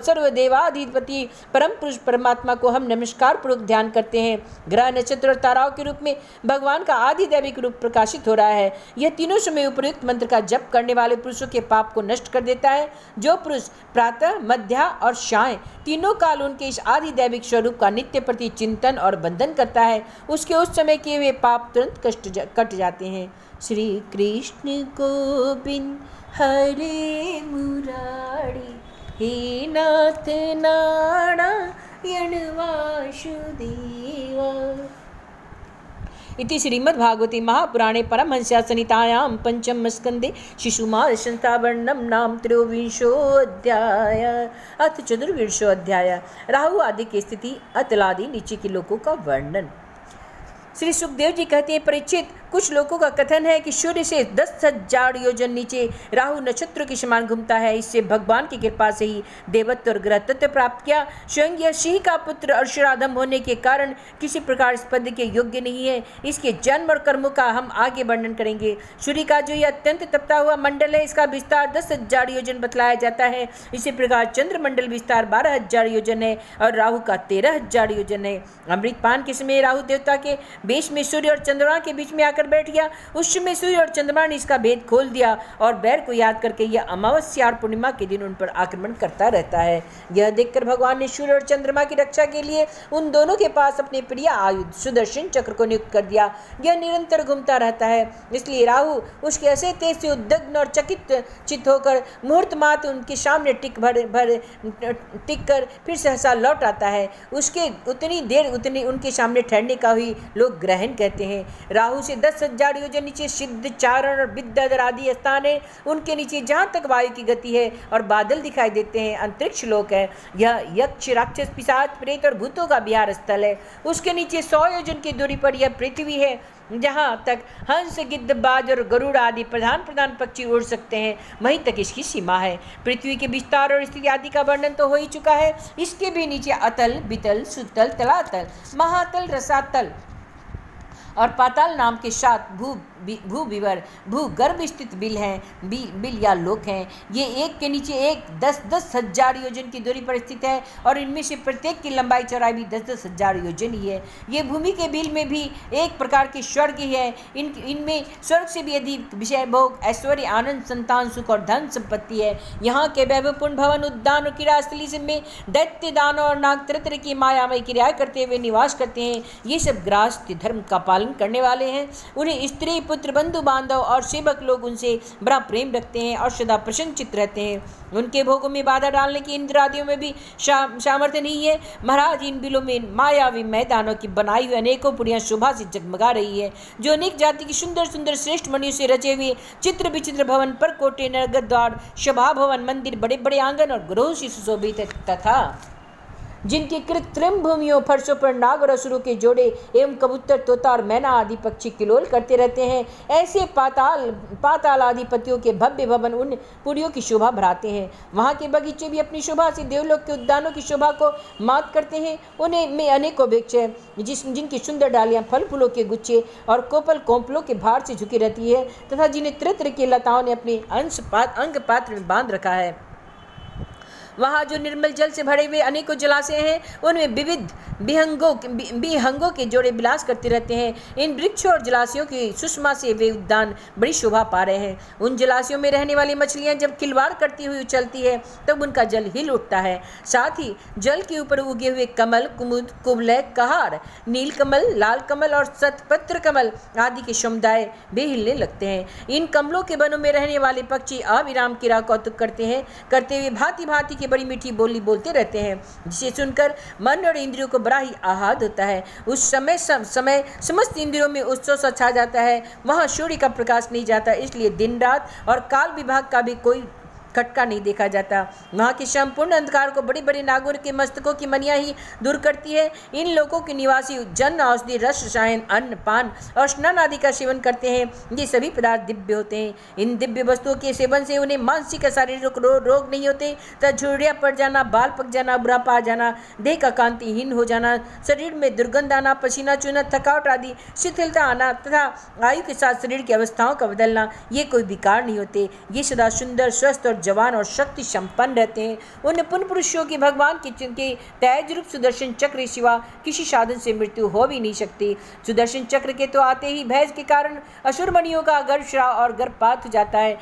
सर्वदेवाधिपति परम पुरुष परमात्मा को हम नमस्कार पूर्वक ध्यान करते हैं। ग्रह, नक्षत्र और ताराओं के रूप में भगवान का आधिदैविक रूप प्रकाशित हो रहा है। यह तीनों समय उपयुक्त मंत्र का जप करने वाले पुरुषों के पाप को नष्ट कर देता है। जो पुरुष प्रातः, मध्या और सायं तीनों काल उनके इस आधिदैविक स्वरूप का नित्य प्रति चिंतन और बंधन करता है, उसके उस समय किए हुए पाप तुरंत कट जाते हैं। श्री कृष्ण गोविंद हरे मुरारी, हे नाथ नारायण वासुदेवा। इति श्रीमद्भागवते महापुराणे परमहंस्यां संहितायां पंचम स्कंदे शिशुमार संस्थावर्णनम नाम त्रयोविंशोऽध्याय अथ चतुर्विंशोऽध्याय राहु आदि की स्थिति, अतलादि नीचे के लोकों का वर्णन। श्री सुखदेव जी कहते हैं, परीक्षित, कुछ लोगों का कथन है कि सूर्य से 10,000 योजन नीचे राहु नक्षत्र के समान घूमता है। इससे भगवान की कृपा से ही देवत्व और ग्रह तत्व प्राप्त किया। स्वयं यह सिंह का पुत्र अर्षराधम होने के कारण किसी प्रकार इस पद के योग्य नहीं है। इसके जन्म और कर्मों का हम आगे वर्णन करेंगे। सूर्य का जो यह अत्यंत तपता हुआ मंडल है, इसका विस्तार 10,000 योजन बतलाया जाता है। इसी प्रकार चंद्रमंडल विस्तार 12,000 योजन है और राहु का 13,000 योजन है। अमृतपान के समय राहु देवता के बेश में सूर्य और चंद्रमा के बीच में आकर बैठ गया। उस समय सूर्य और चंद्रमा ने इसका भेद खोल दिया और बैर को याद करके यह अमावस्या और पूर्णिमा के दिन उन पर आक्रमण करता रहता है। यह देखकर भगवान ने सूर्य और चंद्रमा की रक्षा के लिए उन दोनों के पास अपने प्रिय आयुध सुदर्शन चक्र को नियुक्त कर दिया। यह निरंतर घूमता रहता है, इसलिए राहु उसके ऐसे तेज से उद्विग्न और चित होकर मुहूर्त मात्र उनके सामने टिक कर फिर सहसा लौट आता है। उसके उतनी देर उतनी उनके सामने ठहरने का ही लोग ग्रहण कहते हैं। राहु से 10,000 योजन नीचे सिद्ध, चारण और विद्याधर आदि स्थान है। उनके नीचे जहाँ तक वायु की गति है और बादल दिखाई देते हैं अंतरिक्ष लोक है। यह यक्ष, राक्षस, पिशाच, प्रेत और भूतों का विहार स्थल है। उसके नीचे 100 योजन की दूरी पर यह पृथ्वी है, जहाँ तक हंस, गिद्ध, बाज और गरुड़ आदि प्रधान पक्षी उड़ सकते हैं, वहीं तक इसकी सीमा है। पृथ्वी के विस्तार और स्थिति आदि का वर्णन तो हो ही चुका है। इसके भी नीचे अतल, बितल, सुतल, तलातल, महातल, रसातल और पाताल नाम के 7 भूविवर भूगर्भ स्थित बिल हैं, बिल या लोक हैं। ये एक के नीचे एक 10,000 योजन की दूरी पर स्थित है और इनमें से प्रत्येक की लंबाई चौड़ाई भी 10,000 योजन ही है। ये भूमि के बिल में भी एक प्रकार के स्वर्ग ही है। इनमें स्वर्ग से भी अधिक विषय भोग, ऐश्वर्य, आनंद, संतान, सुख और धन संपत्ति है। यहाँ के वैभवपूर्ण भवन, उद्यान और क्रीड़ास्थली में दैत्य, दानव और नाग तरह तरह की मायामय क्रियाएं करते हुए निवास करते हैं। ये सब गृहस्थ धर्म का पालन करने वाले हैं। उन्हें स्त्री, पुत्र, बंधु बांधव और सेवक लोग उनसे बड़ा प्रेम रखते हैं और सदा प्रसन्नचित्त रहते हैं। उनके भोगों में बाधा डालने की इंद्र आदियों में भी सामर्थ्य नहीं है। महाराज, इन बिलों में मायावी मैदानों की बनाई हुई अनेकों पुड़ियाँ शोभा से जगमगा रही है, जो अनेक जाति की सुंदर सुंदर श्रेष्ठ मणियों से रचे हुए चित्र विचित्र भवन, पर कोटे, नरगत द्वार, सभा भवन, मंदिर, बड़े बड़े आंगन और गृहों से सुशोभित है, तथा जिनकी कृत्रिम भूमियों फर्शों पर नाग और असुरों के जोड़े एवं कबूतर, तोता और मैना आदि पक्षी किलोल करते रहते हैं। ऐसे पाताल आदिपतियों के भव्य भवन उन पुरियों की शोभा बढ़ाते हैं। वहाँ के बगीचे भी अपनी शोभा से देवलोक के उद्यानों की शोभा को मात करते हैं। उन्हें में अनेकों वृक्ष है जिनकी सुंदर डालियाँ फल फूलों के गुच्छे और कोपल कोंपलों के भार से झुकी रहती है, तथा जिन्हें तरह तरह की लताओं ने अपने अंग पात्र में बांध रखा है। वहाँ जो निर्मल जल से भरे हुए अनेकों जलाशय हैं, उनमें विविध विहंगों के जोड़े विलास करते रहते हैं। इन वृक्षों और जलाशयों की सुषमा से वे उद्यान बड़ी शोभा पा रहे हैं। उन जलाशयों में रहने वाली मछलियाँ जब खिलवाड़ करती हुई उछलती है, तब उनका जल हिल उठता है। साथ ही जल के ऊपर उगे हुए कमल, कुमुद, कुबलय, कहार, नील कमल, लाल कमल और शतपत्र कमल आदि के समुदाय भी हिलने लगते हैं। इन कमलों के वनों में रहने वाले पक्षी अविराम कीड़ा कौतुक करते हुए भांति भांति बड़ी मीठी बोली बोलते रहते हैं, जिसे सुनकर मन और इंद्रियों को बड़ा ही आह्लाद होता है। उस समय समस्त इंद्रियों में उत्सव सा छा जाता है। वहाँ सूर्य का प्रकाश नहीं जाता, इसलिए दिन रात और काल विभाग का भी कोई खटका नहीं देखा जाता। वहाँ के संपूर्ण अंधकार को बड़े बड़े नागोर के मस्तकों की मनिया ही दूर करती है। इन लोगों के निवासी जन औषधि, रस, रसायन, अन्न, पान और स्नान आदि का सेवन करते हैं। ये सभी पदार्थ दिव्य होते हैं। इन दिव्य वस्तुओं के सेवन से उन्हें मानसिक शारीरिक रोग नहीं होते तथा झुर्रियाँ पड़ जाना, बाल पक जाना, बुढ़ापा आ जाना, देह का कांतिहीन हो जाना, शरीर में दुर्गंध आना, पसीना चूना, थकावट आदि, शिथिलता आना तथा आयु के साथ शरीर की अवस्थाओं का बदलना, ये कोई विकार नहीं होते। ये सदा सुंदर, स्वस्थ और जवान और शक्ति संपन्न रहते हैं। उन पुण्य पुरुषों की भगवान के तेज रूप सुदर्शन चक्र सिवा किसी साधन से मृत्यु हो भी नहीं सकती। सुदर्शन चक्र के तो आते ही भय के कारण असुरमणियों का गर्भस्राव और गर्भपात हो जाता है।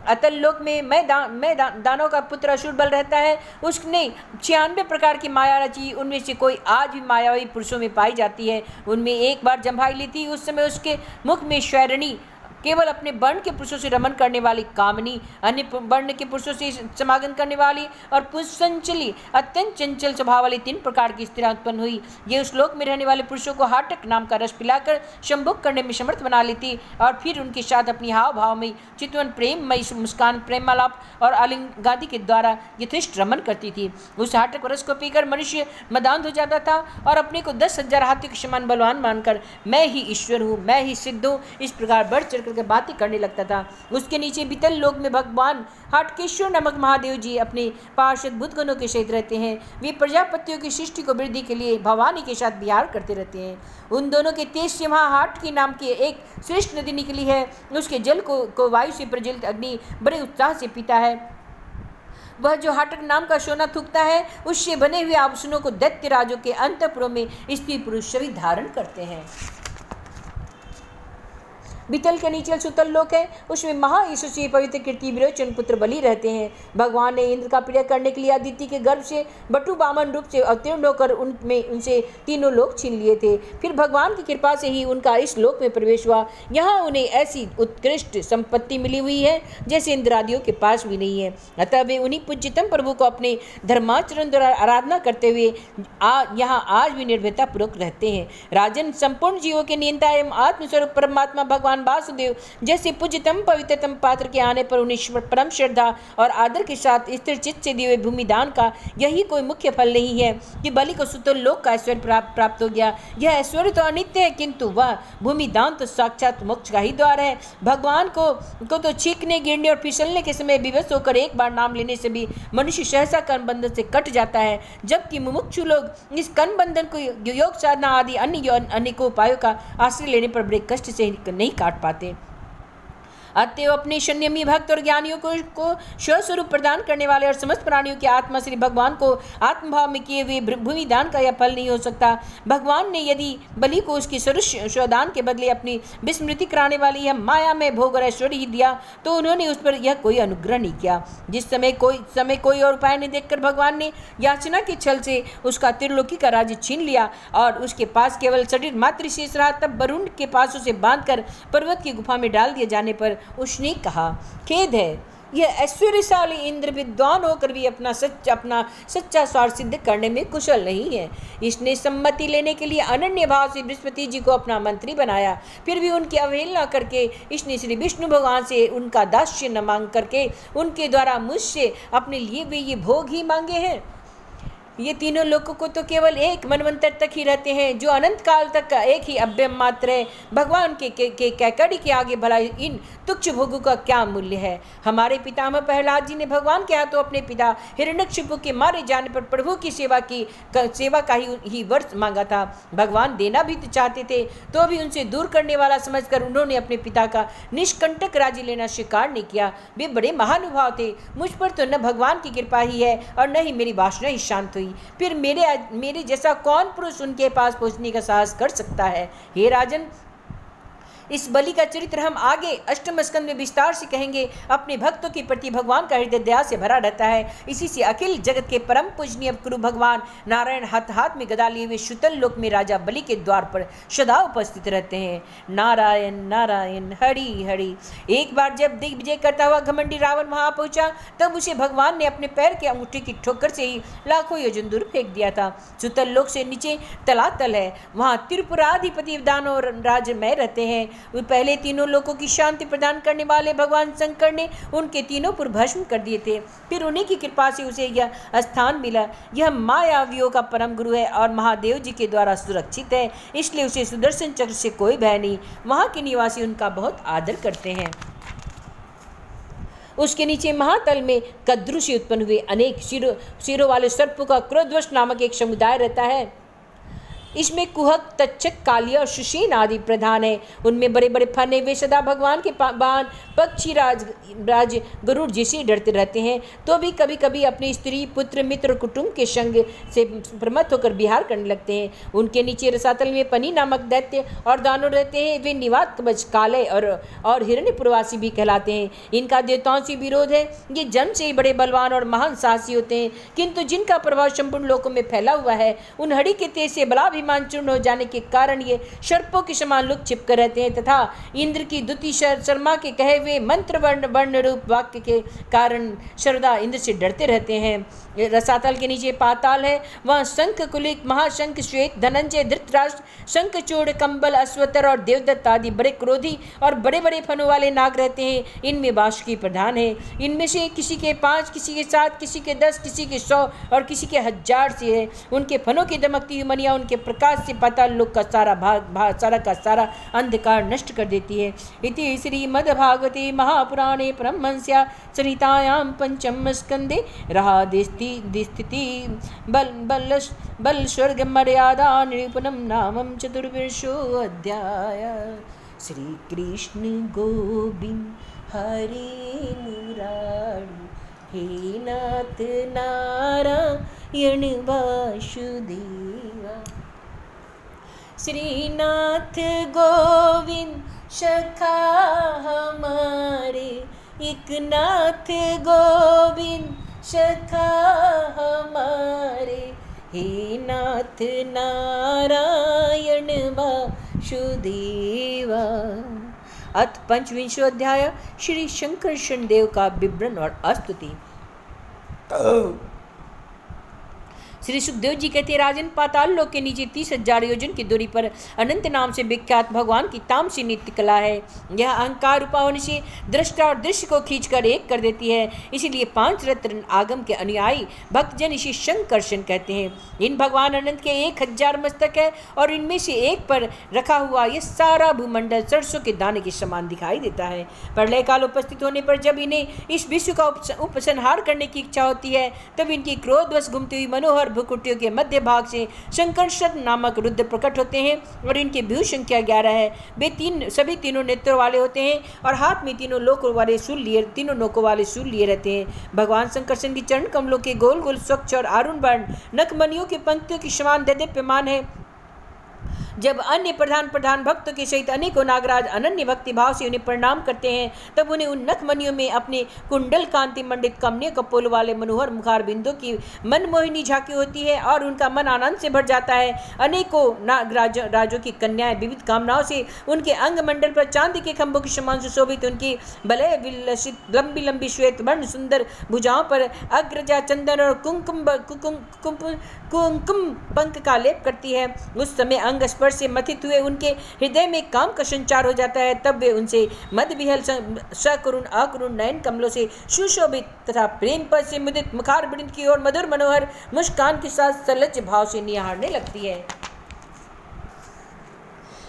अतल लोक में दानों का पुत्र असुर बल रहता है। उसने 96 प्रकार की माया रची। उनमें से कोई आज भी मायावी पुरुषों में पाई जाती है। उनमें एक बार जम्भाई ली थी। उस समय उसके मुख में स्वैरणी, केवल अपने वर्ण के पुरुषों से रमन करने वाली कामनी, अन्य वर्ण के पुरुषों से समागम करने वाली और पुष्पंचली, अत्यंत चंचल स्वभाव वाली 3 प्रकार की स्त्रियां उत्पन्न हुई। ये उस लोक में रहने वाले पुरुषों को हाटक नाम का रस पिलाकर संभोग करने में समर्थ बना लेती और फिर उनके साथ अपनी हाव भाव में चितवन प्रेममयी मुस्कान, प्रेमालाप और आलिंगादि के द्वारा यथेष्ट रमन करती थी। उस हाटक रस को पीकर मनुष्य मदांध हो जाता था और अपने को 10,000 हाथियों के समान बलवान मानकर मैं ही ईश्वर हूँ, मैं ही सिद्ध हूँ, इस प्रकार बढ़ चढ़ करके बातें करने लगता था। उसके नीचे बीतल लोक में भगवान हाटकेश्वर नामक महादेव जी अपने पार्षद बुद्धगणों के सहित रहते हैं। वे प्रजापतियों की सृष्टि को वृद्धि के लिए भवानी के साथ विहार करते रहते हैं। उन दोनों के तेज से वहाँ हाट की नाम की एक श्रेष्ठ नदी निकली है। उसके जल को वायु से प्रज्वलित अग्नि बड़े उत्साह से पीता है। वह जो हाटक नाम का सोना थूकता है, उससे बने हुए आभूषणों को दैत्य राजों के अंतःपुरों में स्त्री पुरुष सभी धारण करते हैं। बीतल के नीचे सुतल लोक है। उसमें महायशस्वी पवित्र कीर्ति विरोचन पुत्र बलि रहते हैं। भगवान ने इंद्र का प्रिय करने के लिए अदिति के गर्भ से बटु बामन रूप से अवतीर्ण होकर उनसे 3 लोक छीन लिए थे। फिर भगवान की कृपा से ही उनका इस लोक में प्रवेश हुआ। यहाँ उन्हें ऐसी उत्कृष्ट संपत्ति मिली हुई है जैसे इंद्रादियों के पास भी नहीं है। अतः वे उन्हीं पूज्यतम प्रभु को अपने धर्माचरण द्वारा आराधना करते हुए यहाँ आज भी निर्भयता पूर्वक रहते हैं। राजन, संपूर्ण जीवों के नियंता एवं आत्मस्वरूप परमात्मा भगवान वासुदेव जैसे पूज्यतम पवित्रतम पात्र के आने पर उन्हें परम श्रद्धा और आदर के साथ स्थिर चित्त से दिए भूमि दान का यही कोई मुख्य फल नहीं है कि बलि को सुतल लोक का ऐश्वर्य प्राप्त हो गया। यह ऐश्वर्य तो अनित्य है, किंतु वह भूमि दान तो साक्षात मोक्ष का ही द्वार है। भगवान को तो छींकने, गिरने और फिसलने के समय विवश होकर एक बार नाम लेने से भी मनुष्य सहसा कर्म बंधन से कट जाता है, जबकि मुमुक्षु लोग इस कर्म बंधन को योग साधना आदि अन्य अनेकों उपायों का आश्रय लेने पर बड़े कष्ट से नहीं काट पाते। अतएव अपने संयमी भक्त और ज्ञानियों को स्वस्वरूप प्रदान करने वाले और समस्त प्राणियों की आत्मा श्री भगवान को आत्मभाव में किए हुए भूमि दान का यह फल नहीं हो सकता। भगवान ने यदि बलि को उसकी स्वदान के बदले अपनी विस्मृति कराने वाली यह माया में भोग और ऐश्वर्य ही दिया तो उन्होंने उस पर यह कोई अनुग्रह नहीं किया। जिस समय कोई और उपाय नहीं देखकर भगवान ने याचना के छल से उसका त्रिलोकी का राज्य छीन लिया और उसके पास केवल शरीर मात्र शेष रहा, तब वरुण के पास उसे बांधकर पर्वत की गुफा में डाल दिए जाने पर उसने कहा, खेद है, यह ऐश्वर्यशाली इंद्र विद्वान होकर भी अपना सच्चा स्वार्थ सिद्ध करने में कुशल नहीं है। इसने सम्मति लेने के लिए अनन्य भाव से बृहस्पति जी को अपना मंत्री बनाया, फिर भी उनकी अवहेलना करके इसने श्री विष्णु भगवान से उनका दास्य न मांग करके उनके द्वारा मुझसे अपने लिए भी ये भोग ही मांगे हैं। ये तीनों लोगों को तो केवल एक मनवंतर तक ही रहते हैं, जो अनंत काल तक का एक ही अव्यय मात्र है। भगवान के कैकड़ी के आगे भला इन तुच्छ भोगों का क्या मूल्य है। हमारे पितामह प्रहलाद जी ने भगवान के हाथों अपने पिता हिरण्यकशिपु के मारे जाने पर प्रभु की सेवा का ही वर्ष मांगा था। भगवान देना भी चाहते थे तो भी उनसे दूर करने वाला समझकर उन्होंने अपने पिता का निष्कंटक राज्य लेना स्वीकार नहीं किया। वे बड़े महानुभाव थे। मुझ पर तो न भगवान की कृपा ही है और न ही मेरी वासना ही शांत हुई। फिर मेरे जैसा कौन पुरुष उनके पास पहुंचने का साहस कर सकता है। हे राजन, इस बलि का चरित्र हम आगे अष्टम स्कंद में विस्तार से कहेंगे। अपने भक्तों के प्रति भगवान का हृदय दया से भरा रहता है। इसी से अखिल जगत के परम पूजनीय गुरु भगवान नारायण हाथ में गदा लिए हुए शुतल लोक में राजा बलि के द्वार पर सदा उपस्थित रहते हैं। नारायण नारायण हरि हरि। एक बार जब दिग्विजय करता हुआ घमंडी रावण वहां पहुंचा तब उसे भगवान ने अपने पैर के अंगूठे की ठोकर से ही लाखों योजन दूर फेंक दिया था। शुतल लोक से नीचे तलातल है, वहां त्रिपुराधिपति दानव राजमय रहते हैं। वे पहले तीनों लोगों की शांति प्रदान करने वाले भगवान शंकर ने उनके तीनों पर भस्म कर दिए थे। फिर उन्हीं की कृपा से उसे यह स्थान मिला। यह मायावियों का परम गुरु है और महादेव जी के द्वारा सुरक्षित है, इसलिए उसे सुदर्शन चक्र से कोई भय नहीं। वहाँ के निवासी उनका बहुत आदर करते हैं। उसके नीचे महातल में कद्रु से उत्पन्न हुए अनेक सिरों वाले सर्पों का क्रोधवश नामक एक समुदाय रहता है। इसमें कुहक, तक्षक, कालिया और सुषेण आदि प्रधान है। उनमें बड़े बड़े फने वे सदा भगवान के बाण पक्षी राज गरुड़ जैसे डरते रहते हैं, तो भी कभी कभी अपनी स्त्री, पुत्र, मित्र और कुटुंब के संग से प्रमत्त होकर विहार करने लगते हैं। उनके नीचे रसातल में पनी नामक दैत्य और दानव रहते हैं। वे निवात कवच, काले और हिरण्यपुरवासी भी कहलाते हैं। इनका देवताओं से विरोध है। ये जन्म से ही बड़े बलवान और महान साहसी होते हैं, किंतु जिनका प्रभाव संपूर्ण लोकों में फैला हुआ है, उन हरि के तेज से बला चूर्ण हो जाने के कारण ये सर्पों के समान लुक छिपकर रहते हैं तथा इंद्र की द्युति शर्मा के कहे हुए मंत्र वर्ण रूप वाक्य के कारण सर्वदा इंद्र से डरते रहते हैं। रसातल के नीचे पाताल है, वहाँ शंख, कुलिक, महाशंख, श्वेत, धनंजय, धृतराष्ट्र, शंखचूड़, कंबल, अश्वतर और देवदत्त आदि बड़े क्रोधी और बड़े बड़े फनों वाले नाग रहते हैं। इनमें वासुकी प्रधान है। इनमें से किसी के 5, किसी के 7, किसी के 10, किसी के 100 और किसी के 1000 से है। उनके फनों की दमकती हुई मनिया उनके प्रकाश से पाताल लोक का सारा अंधकार नष्ट कर देती है। इति श्रीमद्भागवते महापुराणे परमहंस्या संहितायां पंचम स्कंदे राहादिस्थिति बल स्वर्ग मर्यादा निरूपणम नामम चतुर्विंशो अध्याय। श्री कृष्ण गोविंद हरे मुरारी, हे नाथ नारायण वासुदेवा। श्रीनाथ गोविंद सखा हमारे, एक नाथ गोविंद सखा हमारे, हे नाथ नारायण वासुदेवा। अथ पंचविंशो अध्याय श्री शंकरषण देव का विवरण और स्तुति। श्री सुखदेव जी कहते हैं, राजन, पाताल लोक के नीचे 30,000 योजन की दूरी पर अनंत नाम से विख्यात भगवान की तामसी नित्य कला है। यह अहंकार रूपा होने से दृष्टा और दृश्य को खींचकर एक कर देती है। इसीलिए 5 रत्न आगम के अनुयायी भक्तजन इसे शंकरषण कहते हैं। इन भगवान अनंत के 1000 मस्तक है और इनमें से एक पर रखा हुआ यह सारा भूमंडल सरसों के दाने के समान दिखाई देता है। प्रलय काल उपस्थित होने पर जब इन्हें इस विश्व का उपसंहार करने की इच्छा होती है, तब इनकी क्रोधवश घूमती हुई मनोहर भ्रुकुटियों के मध्य भाग से शंकरषद नामक रुद्र प्रकट होते हैं और इनकी भ्रू संख्या 11 है। वे सभी तीनों नेत्रों वाले होते हैं और हाथ में तीनों नोकों वाले शूल लिए रहते हैं। भगवान शंकरषण की चरण कमलों के गोल गोल स्वच्छ और अरुण वर्ण नखमणियों की पंक्तियों की समान दैदीप्यमान है। जब अन्य प्रधान भक्तों के सहित अनेकों नागराज अनन्य भक्ति भाव से उन्हें प्रणाम करते हैं, तब उन्हें उन नखमणियों में अपने कुंडल कांति मंडित कमनीय कपोल वाले मनोहर मुखार बिंदु की मनमोहिनी झांकी होती है और उनका मन आनंद से भर जाता है। अनेकों नागराजों की कन्याएं विविध कामनाओं से उनके अंग मंडल पर चांदी के खंभों की समान सुशोभित उनकी बलय विलसित लंबी लंबी श्वेत वर्ण सुंदर भुजाओं पर अग्रजा चंदन और कुंकुम पंख का लेप करती है। उस समय अंग स्पर्श से मथित हुए उनके हृदय में काम का संचार हो जाता है। तब वे उनसे मद विहल सकरुण अकरुण नयन कमलों से सुशोभित तथा प्रेम पद से मुदित मुखार बिंद की ओर मधुर मनोहर मुस्कान के साथ सलज्ज भाव से निहारने लगती है।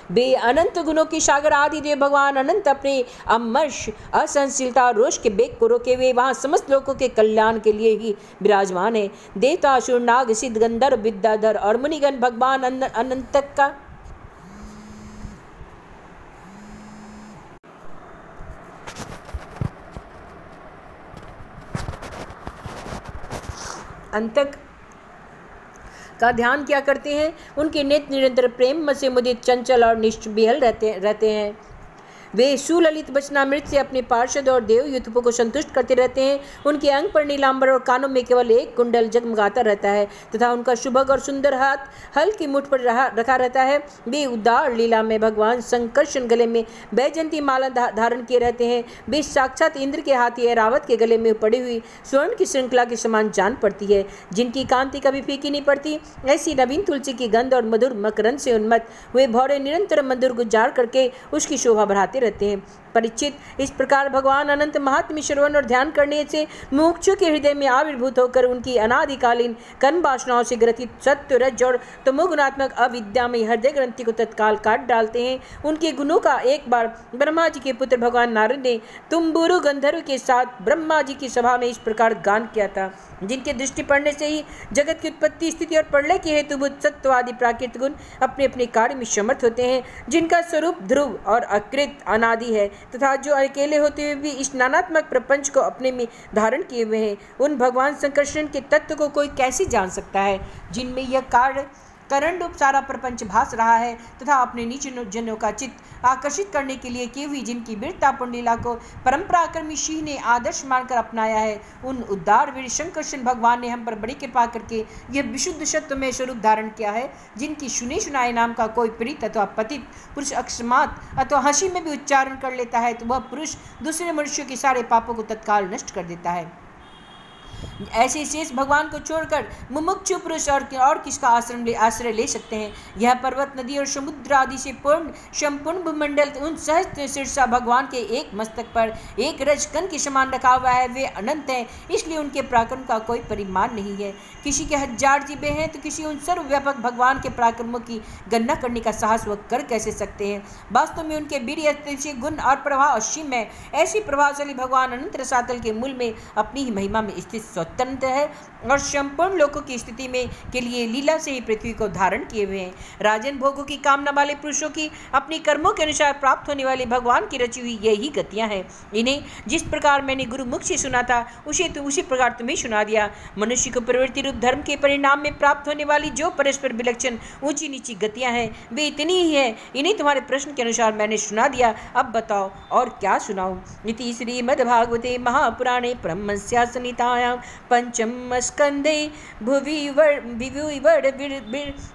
बे अनंत गुणों की सागर आदि देव भगवान अनंत अपने अमर्ष असहनशीलता रोष के बेग को रोके हुए वहाँ समस्त लोगों के कल्याण के लिए ही विराजमान है। देवता असुर नाग सिद्ध गंधर्व विद्याधर और मुनिगण भगवान अनंत का अंतक का ध्यान क्या करते हैं। उनके नेत्र निरंतर प्रेम से मुदित चंचल और निष्बिहल रहते हैं। वे सुललित वचनामृत से अपने पार्षद और देव युतपों को संतुष्ट करते रहते हैं। उनके अंग पर नीलांबर और कानों में केवल एक कुंडल जगमगाता रहता है तथा उनका सुभग और सुंदर हाथ हल्की मुठ पर रखा रहता है। वे उदार लीला में भगवान शंकरषण गले में बैजंती माला धारण किए रहते हैं। वे साक्षात इंद्र के हाथी ऐरावत के गले में पड़ी हुई स्वर्ण की श्रृंखला के समान जान पड़ती है, जिनकी कांति कभी फीकी नहीं पड़ती। ऐसी नवीन तुलसी की गंध और मधुर मकरंद से उन्मत्त हुए भौरे निरंतर मधुर गुजार करके उसकी शोभा बढ़ाते रहते हैं। परीक्षित, इस प्रकार भगवान अनंत महात्म्य श्रवण और ध्यान करने से मुमुक्षु के हृदय में आविर्भूत होकर उनकी अनादिकालीन कर्म वासनाओं से ग्रथित सत्व रज और तमोगुणात्मक अविद्यामय हृदय ग्रंथि को तत्काल काट डालते हैं। उनके गुणों का एक बार ब्रह्मा जी के पुत्र भगवान नारद ने तुम्बुरु गंधर्व के साथ ब्रह्मा जी की सभा में इस प्रकार गान किया था। जिनके दृष्टि पड़ने से ही जगत की उत्पत्ति स्थिति और प्रलय के हेतुभूत सत्वादि प्राकृतिक गुण अपने अपने कार्य में समर्थ होते हैं, जिनका स्वरूप ध्रुव और अकृत अनादि है तथा जो अकेले होते हुए भी इस नानात्मक प्रपंच को अपने में धारण किए हुए हैं। उन भगवान शंकरषण के तत्व को कोई कैसे जान सकता है, जिनमें यह कारण रूप सारा प्रपंच भास रहा है तथा अपने नीच जनों का चित्त आकर्षित करने के लिए की हुई जिनकी वीरतापूर्ण लीला को परंपराक्रमी सिंह ने आदर्श मानकर अपनाया है। उन उद्धार वीर शंकरषण भगवान ने हम पर बड़ी कृपा करके यह विशुद्ध सत्व में स्वरूप धारण किया है, जिनकी सुने सुनाए नाम का कोई पीड़ित अथवा पतित पुरुष अकस्मात अथवा हंसी में भी उच्चारण कर लेता है तो वह पुरुष दूसरे मनुष्यों के सारे पापों को तत्काल नष्ट कर देता है। ऐसे शेष भगवान को छोड़कर मुमुक्षु पुरुष और किसका आश्रय ले सकते हैं। यह पर्वत नदी और समुद्र आदि से पूर्ण संपूर्ण भूमंडल उन सहस्त्र शीर्षा भगवान के एक मस्तक पर एक रजकन के समान रखा हुआ है। वे अनंत हैं, इसलिए उनके पराक्रम का कोई परिमाण नहीं है। किसी के 1000 जीभें हैं तो किसी उन सर्वव्यापक भगवान के पराक्रमों की गणना करने का साहस वह कर कैसे सकते हैं। वास्तव में उनके वीर्य गुण और प्रभाव असीम है। ऐसी प्रभावशाली भगवान अनंत रसातल के मूल में अपनी ही महिमा में स्थित स्वतंत्र है और संपूर्ण लोकों की स्थिति में के लिए लीला से ही पृथ्वी को धारण किए हुए हैं। राजन भोगों की कामना वाले पुरुषों की अपनी कर्मों के अनुसार प्राप्त होने वाले भगवान की रची हुई यही गतियां हैं। इन्हें जिस प्रकार मैंने गुरु मुख से सुना था उसी प्रकार तुम्हें सुना दिया। मनुष्य को प्रवृत्ति रूप धर्म के परिणाम में प्राप्त होने वाली जो परस्पर विलक्षण ऊंची नीची गतियां हैं वे इतनी ही है। इन्हें तुम्हारे प्रश्न के अनुसार मैंने सुना दिया, अब बताओ और क्या सुनाऊं। इति श्रीमद्भागवते महापुराणे ब्रह्मस्या संहितायां पंचम स्कंदे भुवि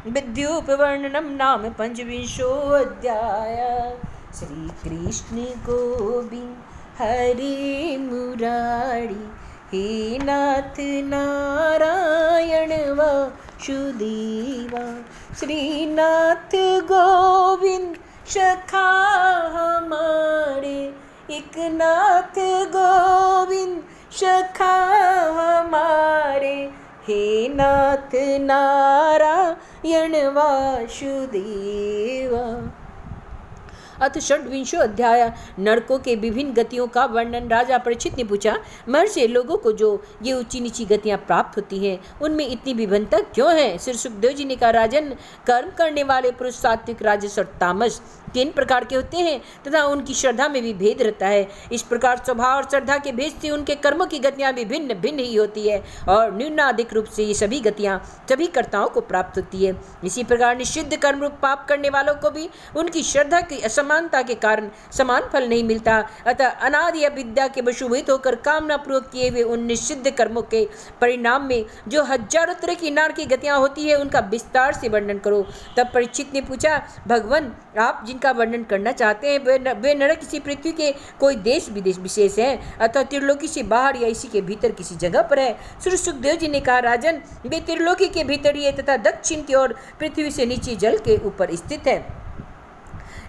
विद्युपवर्णनम नाम पंचविंशोऽध्याय। श्री कृष्ण गोविंद हरे मुरारी हे नाथ नारायण वासुदेवा। श्रीनाथ गोविंद सखा हमारे, एक नाथ गोविंद सखा हमारे, हे नाथ नारायण वासुदेवा। अथ षड्विंशो अध्याय। नरकों के विभिन्न गतियों का वर्णन। राजा परीक्षित ने पूछा, महर्षि, लोगों को जो ये ऊंची नीची गतियां प्राप्त होती हैं उनमें इतनी विभिन्नता क्यों है? श्री सुखदेव जी ने कहा, राजन, कर्म करने वाले पुरुष सात्विक, राजस और तामस 3 प्रकार के होते हैं तथा उनकी श्रद्धा में भी भेद रहता है। इस प्रकार स्वभाव और श्रद्धा के भेद से उनके कर्मों की गतियां भी भिन्न भिन्न ही होती है और न्यूनाधिक रूप से ये सभी गतियां सभी कर्ताओं को प्राप्त होती है। इसी प्रकार निषिद्ध कर्म रूप पाप करने वालों को भी उनकी श्रद्धा की असमानता के कारण समान फल नहीं मिलता। अतः अनादि अविद्या के वशीभूत होकर कामना पूर्वक किए हुए उन निषिद्ध कर्मों के परिणाम में जो हजारों तरह की नार की गतियां होती है उनका विस्तार से वर्णन करो। तब परीक्षित ने पूछा, भगवान, आप जिनका वर्णन करना चाहते हैं वे नरक किसी पृथ्वी के कोई देश विदेश विशेष है अथवा त्रिलोकी से बाहर या इसी के भीतर किसी जगह पर है? श्री सुखदेव जी ने कहा, राजन, वे त्रिलोकी के भीतर ही है तथा दक्षिण की ओर पृथ्वी से नीचे जल के ऊपर स्थित है।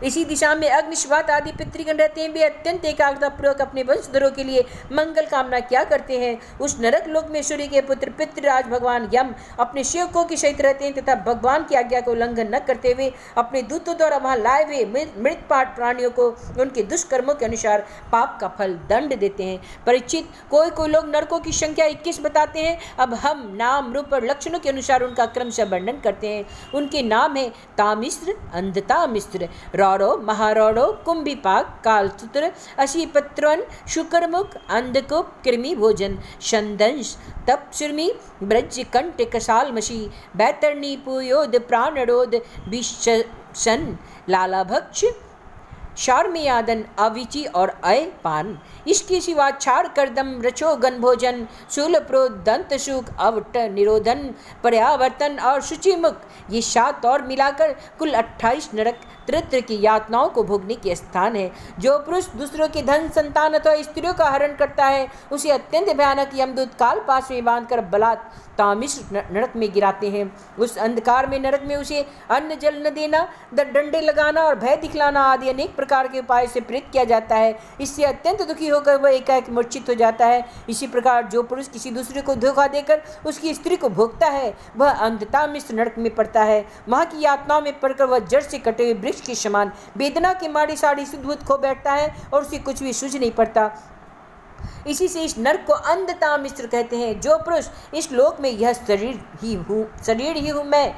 इसी दिशा में अग्निश्वात आदि पितृगण रहते हैं। वे अत्यंत एकाग्रता पूर्वक अपने वंशधरों के लिए मंगल कामना क्या करते हैं। उस नरक लोक में सूर्य के पुत्र पितृराज भगवान यम अपने सेवकों के सहित रहते हैं तथा भगवान की आज्ञा को उल्लंघन न करते हुए अपने दूतों द्वारा वहां लाए हुए मृत प्राणियों को उनके दुष्कर्मों के अनुसार पाप का फल दंड देते हैं। परीक्षित, कोई कोई लोग नरकों की संख्या 21 बताते हैं। अब हम नाम, रूप और लक्षणों के अनुसार उनका क्रमशः वर्णन करते हैं। उनके नाम है तामिश्र, अंधतामिश्र, रौरव, महारौरव, कुंभिपाक, कालसूत्र, अशीपत्रवन, शुक्रमुख, अंधकूप, कृमि भोजन, शंदंश, तपसुर्मी, ब्रज कंठ, कसालमशी, बैतरणी, पुयोद, प्राणरोध, विशन, लालाभक्ष, शार्मियादन, अविचि और अयपान। इसके सिवा छाड़ करदम, रचो गन भोजन, शूलप्रोध, दंतशुक, अवट, निरोधन, पर्यावर्तन और शुचिमुख, ये 7 और मिलाकर कुल 28 नरक तरह की यातनाओं को भोगने के स्थान है। जो पुरुष दूसरों के धन, संतान अथवा स्त्रियों का हरण करता है उसे अत्यंत भयानक यमदूत काल पास में बांधकर बलात् तामिश्र नरक में गिराते हैं। उस अंधकार में नरक में उसे अन्न जल न देना, डंडे लगाना और भय दिखलाना आदि अनेक प्रकार के उपाय से प्रेरित किया जाता है। इससे अत्यंत दुखी होकर वह एकाएक मूर्छित हो जाता है। इसी प्रकार जो पुरुष किसी दूसरे को धोखा देकर उसकी स्त्री को भोगता है वह अंधतामिश्र नरक में पड़ता है। वहाँ की यातनाओं में पड़कर वह जड़ से कटे हुए वृक्ष के समान वेदना के मारी साड़ी सुधबुद्ध खो बैठता है और उसे कुछ भी सूझ नहीं पड़ता। इसी से इस नरक को अंधतामिश्र कहते हैं। जो पुरुष इस लोक में यह शरीर ही हूँ मैं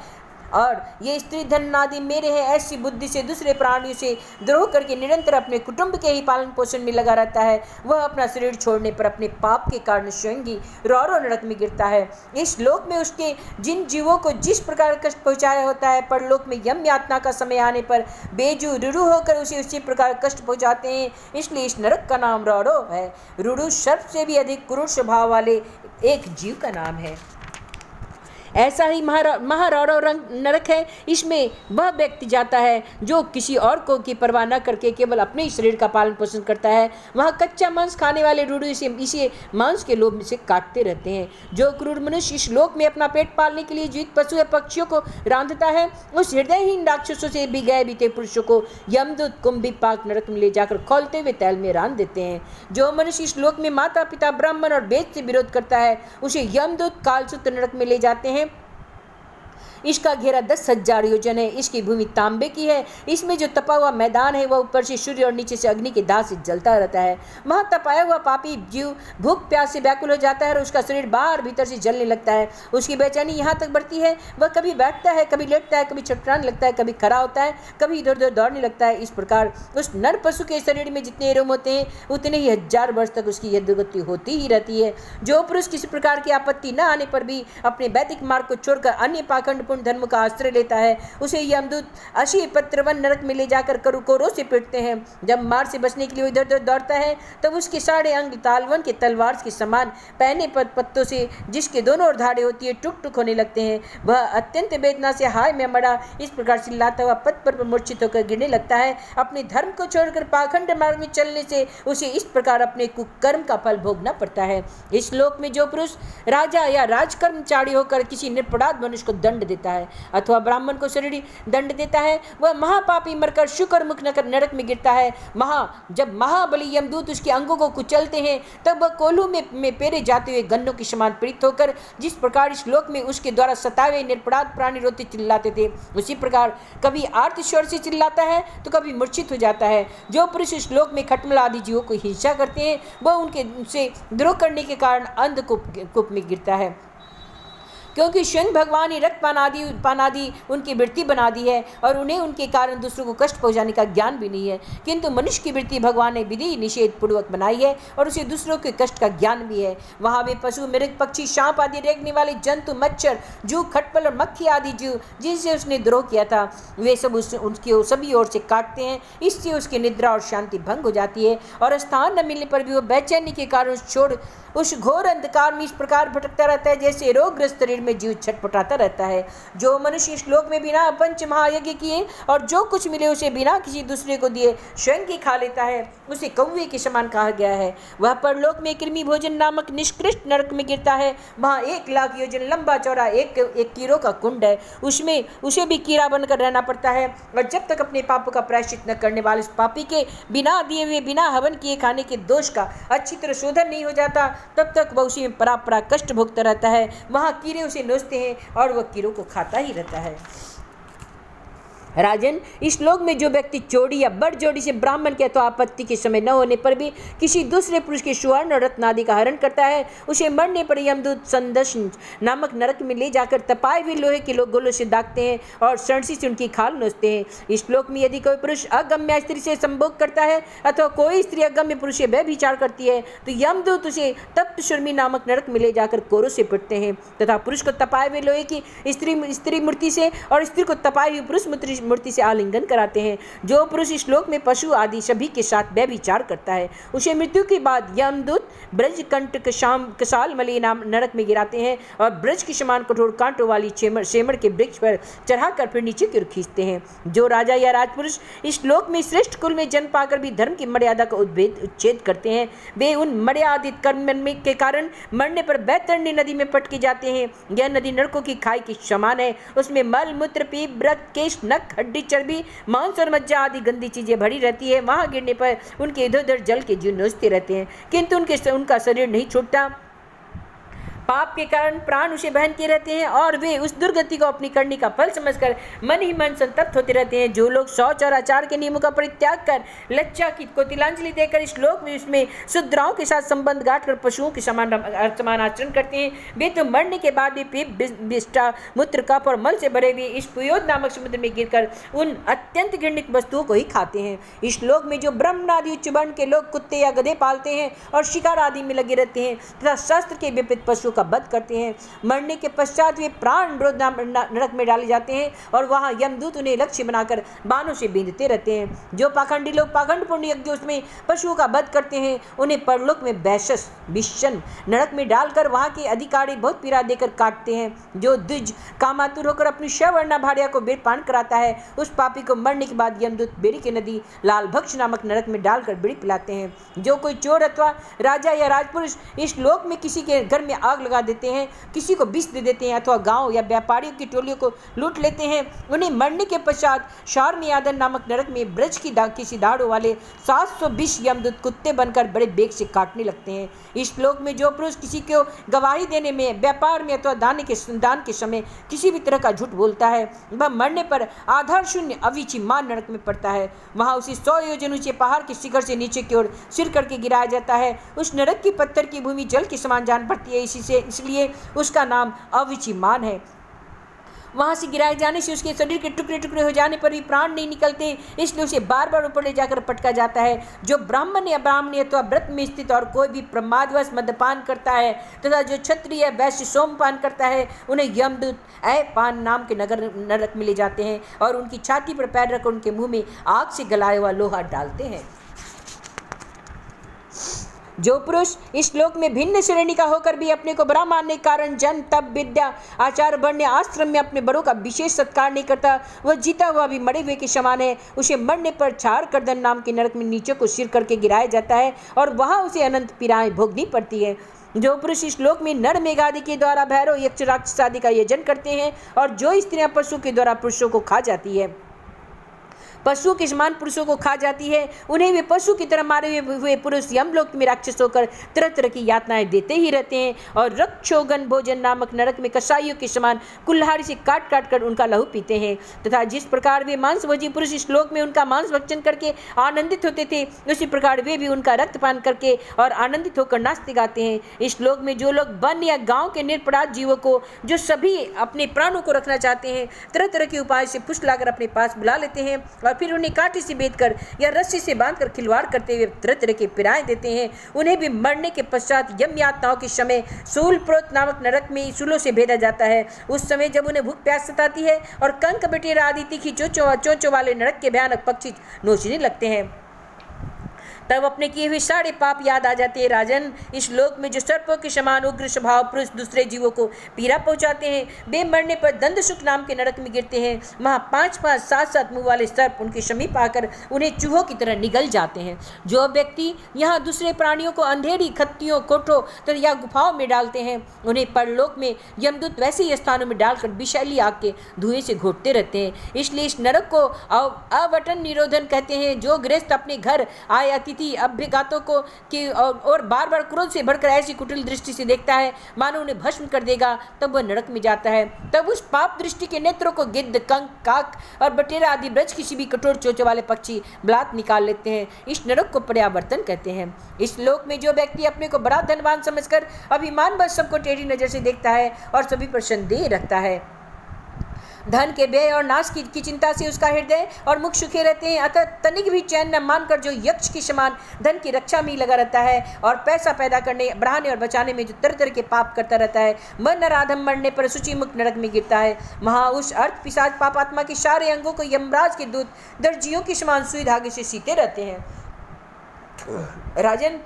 और ये स्त्री धन आदि मेरे हैं, ऐसी बुद्धि से दूसरे प्राणियों से द्रोह करके निरंतर अपने कुटुंब के ही पालन पोषण में लगा रहता है, वह अपना शरीर छोड़ने पर अपने पाप के कारण स्वयं ही रौरव नरक में गिरता है। इस लोक में उसके जिन जीवों को जिस प्रकार कष्ट पहुँचाया होता है, परलोक में यम यातना का समय आने पर बेजू रुरु होकर उसे उसी प्रकार कष्ट पहुँचाते हैं। इसलिए इस नरक का नाम रौरव है। रुरु सर्प से भी अधिक क्रूर स्वभाव वाले एक जीव का नाम है। ऐसा ही महारौरव नरक है। इसमें वह व्यक्ति जाता है जो किसी और को की परवाह न करके केवल अपने ही शरीर का पालन पोषण करता है। वहाँ कच्चा मांस खाने वाले रूढ़ इसे मांस के लोभ से काटते रहते हैं। जो क्रूर मनुष्य इस लोक में अपना पेट पालने के लिए जीवित पशु या पक्षियों को रांधता है, उस हृदयहीन राक्षसों से भी गए बीते पुरुषों को यमदूत कुंभिपाक नरक में ले जाकर खौलते हुए तैल में रांध देते हैं। जो मनुष्य इस लोक में माता पिता, ब्राह्मण और वेद से विरोध करता है उसे यमदूत कालसूत्र नरक में ले जाते हैं। इसका घेरा 10,000 योजन है। इसकी भूमि तांबे की है। इसमें जो तपा हुआ मैदान है वह ऊपर से सूर्य और नीचे से अग्नि के दाह से जलता रहता है। वहाँ तपाया हुआ पापी जीव भूख प्यास से व्याकुल हो जाता है और उसका शरीर बाहर भीतर से जलने लगता है। उसकी बेचैनी यहाँ तक बढ़ती है, वह कभी बैठता है, कभी लेटता है, कभी छटपटाने लगता है, कभी खड़ा होता है, कभी इधर उधर दौड़ने लगता है। इस प्रकार उस नर पशु के शरीर में जितने रोम होते हैं उतने ही 1000 वर्ष तक उसकी यह दुर्गति होती ही रहती है। जो पुरुष किसी प्रकार की आपत्ति न आने पर भी अपने वैदिक मार्ग को छोड़कर अन्य पाखंडपूर्ण धर्म का आश्रय लेता है उसे यमदूत अशीपत्रवन नरक में ले जाकर करुकोरों से पीटते हैं। जब मार से बचने के लिए इधर उधर दौड़ता है तब उसके सारे अंग तालवन के तलवार के समान पहने पत्तों से जिसके दोनों ओर धाड़े होती है टुक टुक होने लगते हैं। वह अत्यंत वेदना से हाय मैं मरा इस प्रकार चिल्लाता हुआ पथ पर मूर्छित होकर गिरने लगता है। अपने धर्म को छोड़कर पाखंड मार्ग में चलने से उसे इस प्रकार अपने कुकर्म का फल भोगना पड़ता है। इस लोक में जो पुरुष राजा या राजकर्मचारी होकर किसी निरपराध मनुष्य को दंड देता देता है अथवा ब्राह्मण को शरीर दंड देता है, वह महापापी मरकर शुक्र मुख नरक में गिरता है। जब महाबली यमदूत उसके अंगों को कुचलते हैं तब वह कोल्हू में पेरे जाते हुए गन्नों के समान पीड़ित होकर जिस प्रकार इस लोक में उसके द्वारा सतावे निरपराध प्राणी रोते चिल्लाते थे, उसी प्रकार कभी आर्त स्वर से चिल्लाता है तो कभी मूर्छित हो जाता है। जो पुरुष इस लोक में खटमल आदि जीवों को हिंसा करते हैं वह उनसे द्रोह करने के कारण अंधकूप में गिरता है, क्योंकि स्वयं भगवान ने रक्त पान आदि उनकी वृत्ति बना दी है और उन्हें उनके कारण दूसरों को कष्ट पहुंचाने का ज्ञान भी नहीं है। किंतु मनुष्य की वृत्ति भगवान ने विधि निषेध पूर्वक बनाई है और उसे दूसरों के कष्ट का ज्ञान भी है। वहाँ वे पशु, मृग, पक्षी, सांप आदि रेंगने वाले जंतु, मच्छर, जू, खटपल और मक्खी आदि जीव जिनसे उसने द्रोह किया था वे सब उसकी सभी ओर से काटते हैं। इससे उसकी निद्रा और शांति भंग हो जाती है और स्थान न मिलने पर भी वो बेचैनी के कारण उस घोर अंधकार में इस प्रकार भटकता रहता है जैसे रोगग्रस्त शरीर में जीव छटपटाता रहता है। जो मनुष्य इस लोक में बिना पंच महायज्ञ किए और जो कुछ मिले उसे बिना किसी दूसरे को दिए स्वयं ही खा लेता है उसे कौवे के समान कहा गया है। वह परलोक में कृमि भोजन नामक निष्कृष्ट नरक में गिरता है। वहाँ 1,00,000 योजन लंबा चौड़ा एक कीड़ों का कुंड है, उसमें उसे भी कीड़ा बनकर रहना पड़ता है और जब तक अपने पापों का प्रायश्चित न करने वाले इस पापी के बिना दिए हुए बिना हवन किए खाने के दोष का अच्छी तरह शोधन नहीं हो जाता तब तक वह उसी में परापरा कष्ट भोगता रहता है। वहाँ कीड़े उसे नोचते हैं और वह कीड़ों को खाता ही रहता है। राजन, इस लोक में जो व्यक्ति चोरी या बड़ जोड़ी से ब्राह्मण के अथवा आपत्ति के समय न होने पर भी किसी दूसरे पुरुष के सुवर्ण और रत्न आदि का हरण करता है उसे मरने पर यमदूत संदर्शन नामक नरक में ले जाकर तपाए हुए लोहे के गोलों से दागते हैं और सरसी से उनकी खाल नोचते हैं। इस लोक में यदि कोई पुरुष अगम्य स्त्री से संभोग करता है अथवा कोई स्त्री अगम्य पुरुष से व्यभिचार करती है तो यमदूत उसे तप्त शर्मी नामक नरक में ले जाकर कोरों से पिटते हैं तथा पुरुष को तपाए हुए लोहे की स्त्री मूर्ति से और स्त्री को तपाए हुए पुरुष मूर्ति से आलिंगन कराते हैं। जो पुरुष इस लोक में पशु आदि सभी के साथ व्यभिचार करता है उसे मृत्यु के बाद यमदूत ब्रजकंठ कसाल मली नाम नरक में गिराते हैं और ब्रज के समान कठोर कांटों वाली सेमड़ के वृक्ष पर चढ़ाकर फिर नीचे की ओर खींचते हैं। जो राजा या राजपुरुष इस लोक में श्रेष्ठ कुल में जन्म पाकर भी धर्म की मर्यादा का उच्छेद करते हैं वे उन मर्यादित कर्म के कारण मरने पर बैतरणी नदी में पटके जाते हैं। यह नदी नरकों की खाई के समान है, उसमें मल मूत्र पीप व्रत केश नख हड्डी चर्बी मांस और मज्जा आदि गंदी चीजें भरी रहती है। वहां गिरने पर उनके इधर उधर जल के जीव नोचते रहते हैं किंतु उनका शरीर नहीं छूटता। पाप के कारण प्राण उसे बहन के रहते हैं और वे उस दुर्गति को अपनी करने का फल समझकर मन ही मन संतप्त होते रहते हैं। जो लोग शौच और आचार के नियमों का परित्याग कर लज्जा को तिलांजलि देकर इस लोक में उसमें शुद्राओं के साथ संबंध गांठकर पशुओं के समान आचरण करते हैं वे तो मरने के बाद भी पीप विष्टा मूत्र कफ और मल से भरे हुए इस पुयोद नामक समुद्र में गिरकर उन अत्यंत घृणित वस्तुओं को ही खाते हैं। इस लोक में जो ब्रह्म आदि उच्च वर्ण के लोग कुत्ते या गधे पालते हैं और शिकार आदि में लगे रहते हैं तथा शास्त्र के विपरीत पशुओं का वध करते हैं मरने के पश्चात वे प्राण नरक में डाले जाते हैं और वहां यमदूत उन्हें लक्ष्य बनाकर बाणों से बींधते रहते हैं। जो पाखंडी लोग पाखंडपूर्ण यज्ञों में पशुओं का वध करते हैं उन्हें परलोक में विषण नरक में डालकर वहां के अधिकारी बहुत पीड़ा देकर काटते हैं। जो द्विज कामातुर होकर अपनी शवर्णा भार्या को बीड़पान कराता है उस पापी को मरने के बाद यमदूत बेड़ी की नदी लालभक्ष नामक नरक में डालकर बीड़ी पिलाते हैं। जो कोई चोर अथवा राजा या राजपुरुष इस लोक में किसी के घर में आग लगा देते हैं, किसी को विष दे देते हैं अथवा गांव या व्यापारियों की टोलियों को लूट लेते हैं उन्हें मरने के पश्चात शार्मियादन नामक नरक में ब्रज की किसी दाढ़ों वाले 720 यमदूत कुत्ते बनकर बड़े बेग से काटने लगते हैं। इस लोक में जो पुरुष किसी को गवाही देने में व्यापार में अथवा दान के समय किसी भी तरह का झूठ बोलता है वह मरने पर आधार शून्य अविची मान नरक में पड़ता है। वहां उसी 100 योजन ऊंचे पहाड़ के शिखर से नीचे की ओर सिर करके गिराया जाता है। उस नरक की पत्थर की भूमि जल के समान जान पड़ती है इसलिए उसका नाम अविचिमान है। वहां से गिराए जाने से उसके शरीर के टुकड़े टुकड़े हो जाने पर भी प्राण नहीं निकलते इसलिए उसे बार बार ऊपर ले जाकर पटका जाता है। जो ब्राह्मण या ब्राह्मणी अथवा व्रत में स्थित और कोई भी प्रमादवश मद्यपान करता है तथा जो क्षत्रिय या वैश्य सोमपान करता है उन्हें यमदूत अपान नाम के नरक में ले जाते हैं और उनकी छाती पर पैर रखकर उनके मुंह में आग से गलाया हुआ लोहा डालते हैं। जो पुरुष इस लोक में भिन्न श्रेणी का होकर भी अपने को बड़ा मानने के कारण जन तप विद्या आचार वर्ण आश्रम में अपने बड़ों का विशेष सत्कार नहीं करता वह जीता हुआ भी मरे हुए के समान है। उसे मरने पर छार करदन नाम के नरक में नीचे को सिर करके गिराया जाता है और वहां उसे अनंत पीड़ाएं भोगनी पड़ती है। जो पुरुष इस लोक में नर मेघ आदि के द्वारा भैरव यक्ष राक्षस आदि का यजन करते हैं, और जो स्त्रियां पशु के द्वारा पुरुषों को खा जाती है, पशु के समान पुरुषों को खा जाती है, उन्हें वे पशु की तरह मारे हुए पुरुष यमलोक में राक्षस होकर तरह तरह की यातनाएं देते ही रहते हैं, और रक्षोगन भोजन नामक नरक में कसाईयों के समान कुल्हाड़ी से काट काट कर उनका लहू पीते हैं। तथा जिस प्रकार वे मांसभोजी पुरुष इस लोक में उनका मांस भक्षण करके आनंदित होते थे, उसी प्रकार वे भी उनका रक्तपान करके और आनंदित होकर नाचते गाते हैं। इस लोक में जो लोग वन या गाँव के निरपराध जीवों को, जो सभी अपने प्राणों को रखना चाहते हैं, तरह तरह के उपाय से फुसलाकर अपने पास बुला लेते हैं, और फिर उन्हें कांटे से बेचकर या रस्सी से बांधकर खिलवाड़ करते हुए तरह तरह के पिराए देते हैं, उन्हें भी मरने के पश्चात यम यातनाओं के समय सूलप्रोत नामक नरक में सूलों से भेजा जाता है। उस समय जब उन्हें भूख प्यास सताती है और कंक बटेरा आदि तीखी चोंचों वाले नरक के भयानक पक्षी नोचने लगते हैं, तब अपने किए हुए सारे पाप याद आ जाते हैं। राजन, इस लोक में जो सर्पों के समान उग्र स्वभाव पुरुष दूसरे जीवों को पीड़ा पहुंचाते हैं, वे मरने पर दंडशुक नाम के नरक में गिरते हैं। वहाँ 5-5, 7-7 मुंह वाले सर्प उनके समीप आकर उन्हें चूहों की तरह निगल जाते हैं। जो व्यक्ति यहाँ दूसरे प्राणियों को अंधेरी खत्तियों, कोठों या गुफाओं में डालते हैं, उन्हें परलोक में यमदूत वैसे ही स्थानों में डालकर विषैली आग के धुएं से घोटते रहते हैं। इसलिए इस नरक को अवटन निरोधन कहते हैं। जो गृहस्थ अपने घर आए अतिथि अभ्यगातों को और बार बार क्रोध से भरकर ऐसी कुटिल दृष्टि से देखता है मानो उन्हें भस्म कर देगा, तब वह नरक में जाता है। तब उस पाप दृष्टि के नेत्रों को गिद्ध, कंक, काक और बटेरा आदि ब्रज किसी भी कठोर चोंचों वाले पक्षी बलात् निकाल लेते हैं। इस नरक को पर्यावर्तन कहते हैं। इस लोक में जो व्यक्ति अपने को बड़ा धनवान समझकर अभिमान बस सबको टेढ़ी नजर से देखता है और सभी पर संदेह रखता है, धन के व्यय और नाश की चिंता से उसका हृदय और मुख सूखे रहते हैं, अतः तनिक भी चैन न मानकर जो यक्ष के समान धन की रक्षा में लगा रहता है और पैसा पैदा करने, बढ़ाने और बचाने में जो तरह तरह के पाप करता रहता है, वह नराधम मरने पर सूची मुक्त नरक में गिरता है। वहाँ उस अर्थ पिशाच पापात्मा के सारे अंगों को यमराज के दूत दर्जियों के समान सुई धागे से सीते रहते हैं। राजन,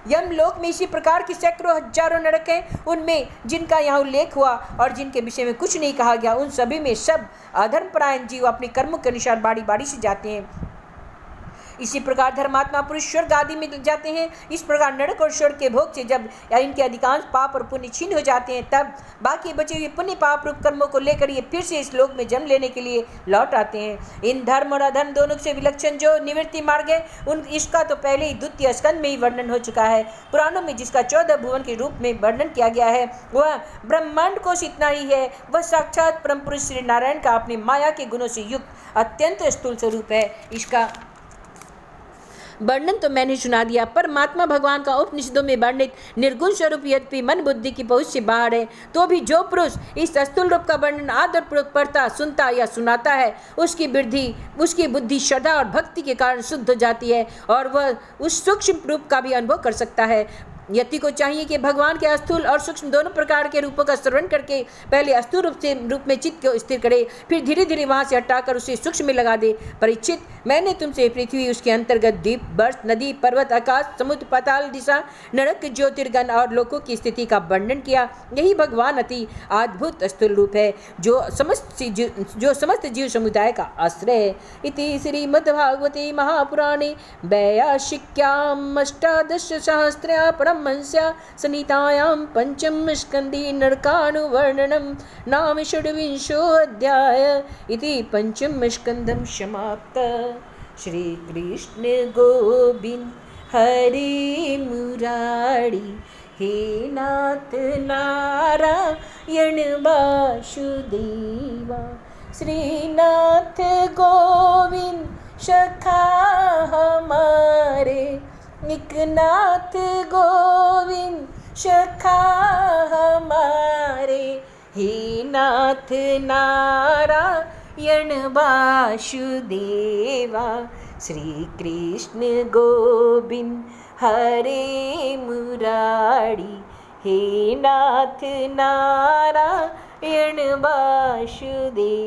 यमलोक में इसी प्रकार की सैकड़ों हजारों नरक हैं। उनमें जिनका यहाँ उल्लेख हुआ और जिनके विषय में कुछ नहीं कहा गया, उन सभी में सब अधर्मपरायण जीव अपने कर्मों के अनुसार बारी बारी से जाते हैं। इसी प्रकार धर्मात्मा पुरुष स्वर्ग आदि में जाते हैं। इस प्रकार नरक और स्वर्ग के भोग से जब इनके अधिकांश पाप और पुण्य छीन हो जाते हैं, तब बाकी बचे हुए पुण्य पाप रूप कर्मों को लेकर ये फिर से इस लोक में जन्म लेने के लिए लौट आते हैं। इन धर्म और अधर्म दोनों से विलक्षण जो निवृत्ति मार्ग है, उन इसका तो पहले ही द्वितीय स्कंद में ही वर्णन हो चुका है। पुराणों में जिसका 14 भुवन के रूप में वर्णन किया गया है, वह ब्रह्मांड कोश इतना ही है। वह साक्षात परम पुरुष श्री नारायण का अपनी माया के गुणों से युक्त अत्यंत स्थूल स्वरूप है। इसका वर्णन तो मैंने सुना दिया। परमात्मा भगवान का उपनिषदों में वर्णित निर्गुण स्वरूप यद्यपि मन बुद्धि की पहुंच से बाहर है, तो भी जो पुरुष इस स्थूल रूप का वर्णन आदरपूर्वक पढ़ता, सुनता या सुनाता है, उसकी बुद्धि श्रद्धा और भक्ति के कारण शुद्ध हो जाती है और वह उस सूक्ष्म रूप का भी अनुभव कर सकता है। यति को चाहिए कि भगवान के स्थूल और सूक्ष्म दोनों प्रकार के रूपों का श्रवण करके पहले स्थूल रूप में चित्त को स्थिर करे, फिर धीरे धीरे वहां से हटाकर उसे सूक्ष्म में लगा दे। परीक्षित, मैंने तुमसे पृथ्वी, उसके अंतर्गत द्वीप, वर्ष, नदी, पर्वत, आकाश, समुद्र, पाताल, दिशा, नरक, ज्योतिर्गण और लोकों की स्थिति का वर्णन किया। यही भगवान अति अद्भुत स्थूल रूप है जो समस्त जीव समुदाय का आश्रय है। इति श्रीमद्भागवते महापुराणे वैयासिक्याम् अष्टादश सहस्र्या परमहंस्या संहितायां पंचम स्कन्धे नरकानुवर्णनं नाम षड्विंशोऽध्याय। इति पंचम स्कन्धं समाप्तः। श्री कृष्ण गोविंद हरे मुरारी, हे नाथ नारायण वासुदेवा। श्रीनाथ गोविंद सखा हमारे, एक नाथ गोविंद सखा हमारे, हे नाथ नारायण वासुदेवा। श्री कृष्ण गोविंद हरे मुरारी, हे नाथ नारायण वासुदेवा।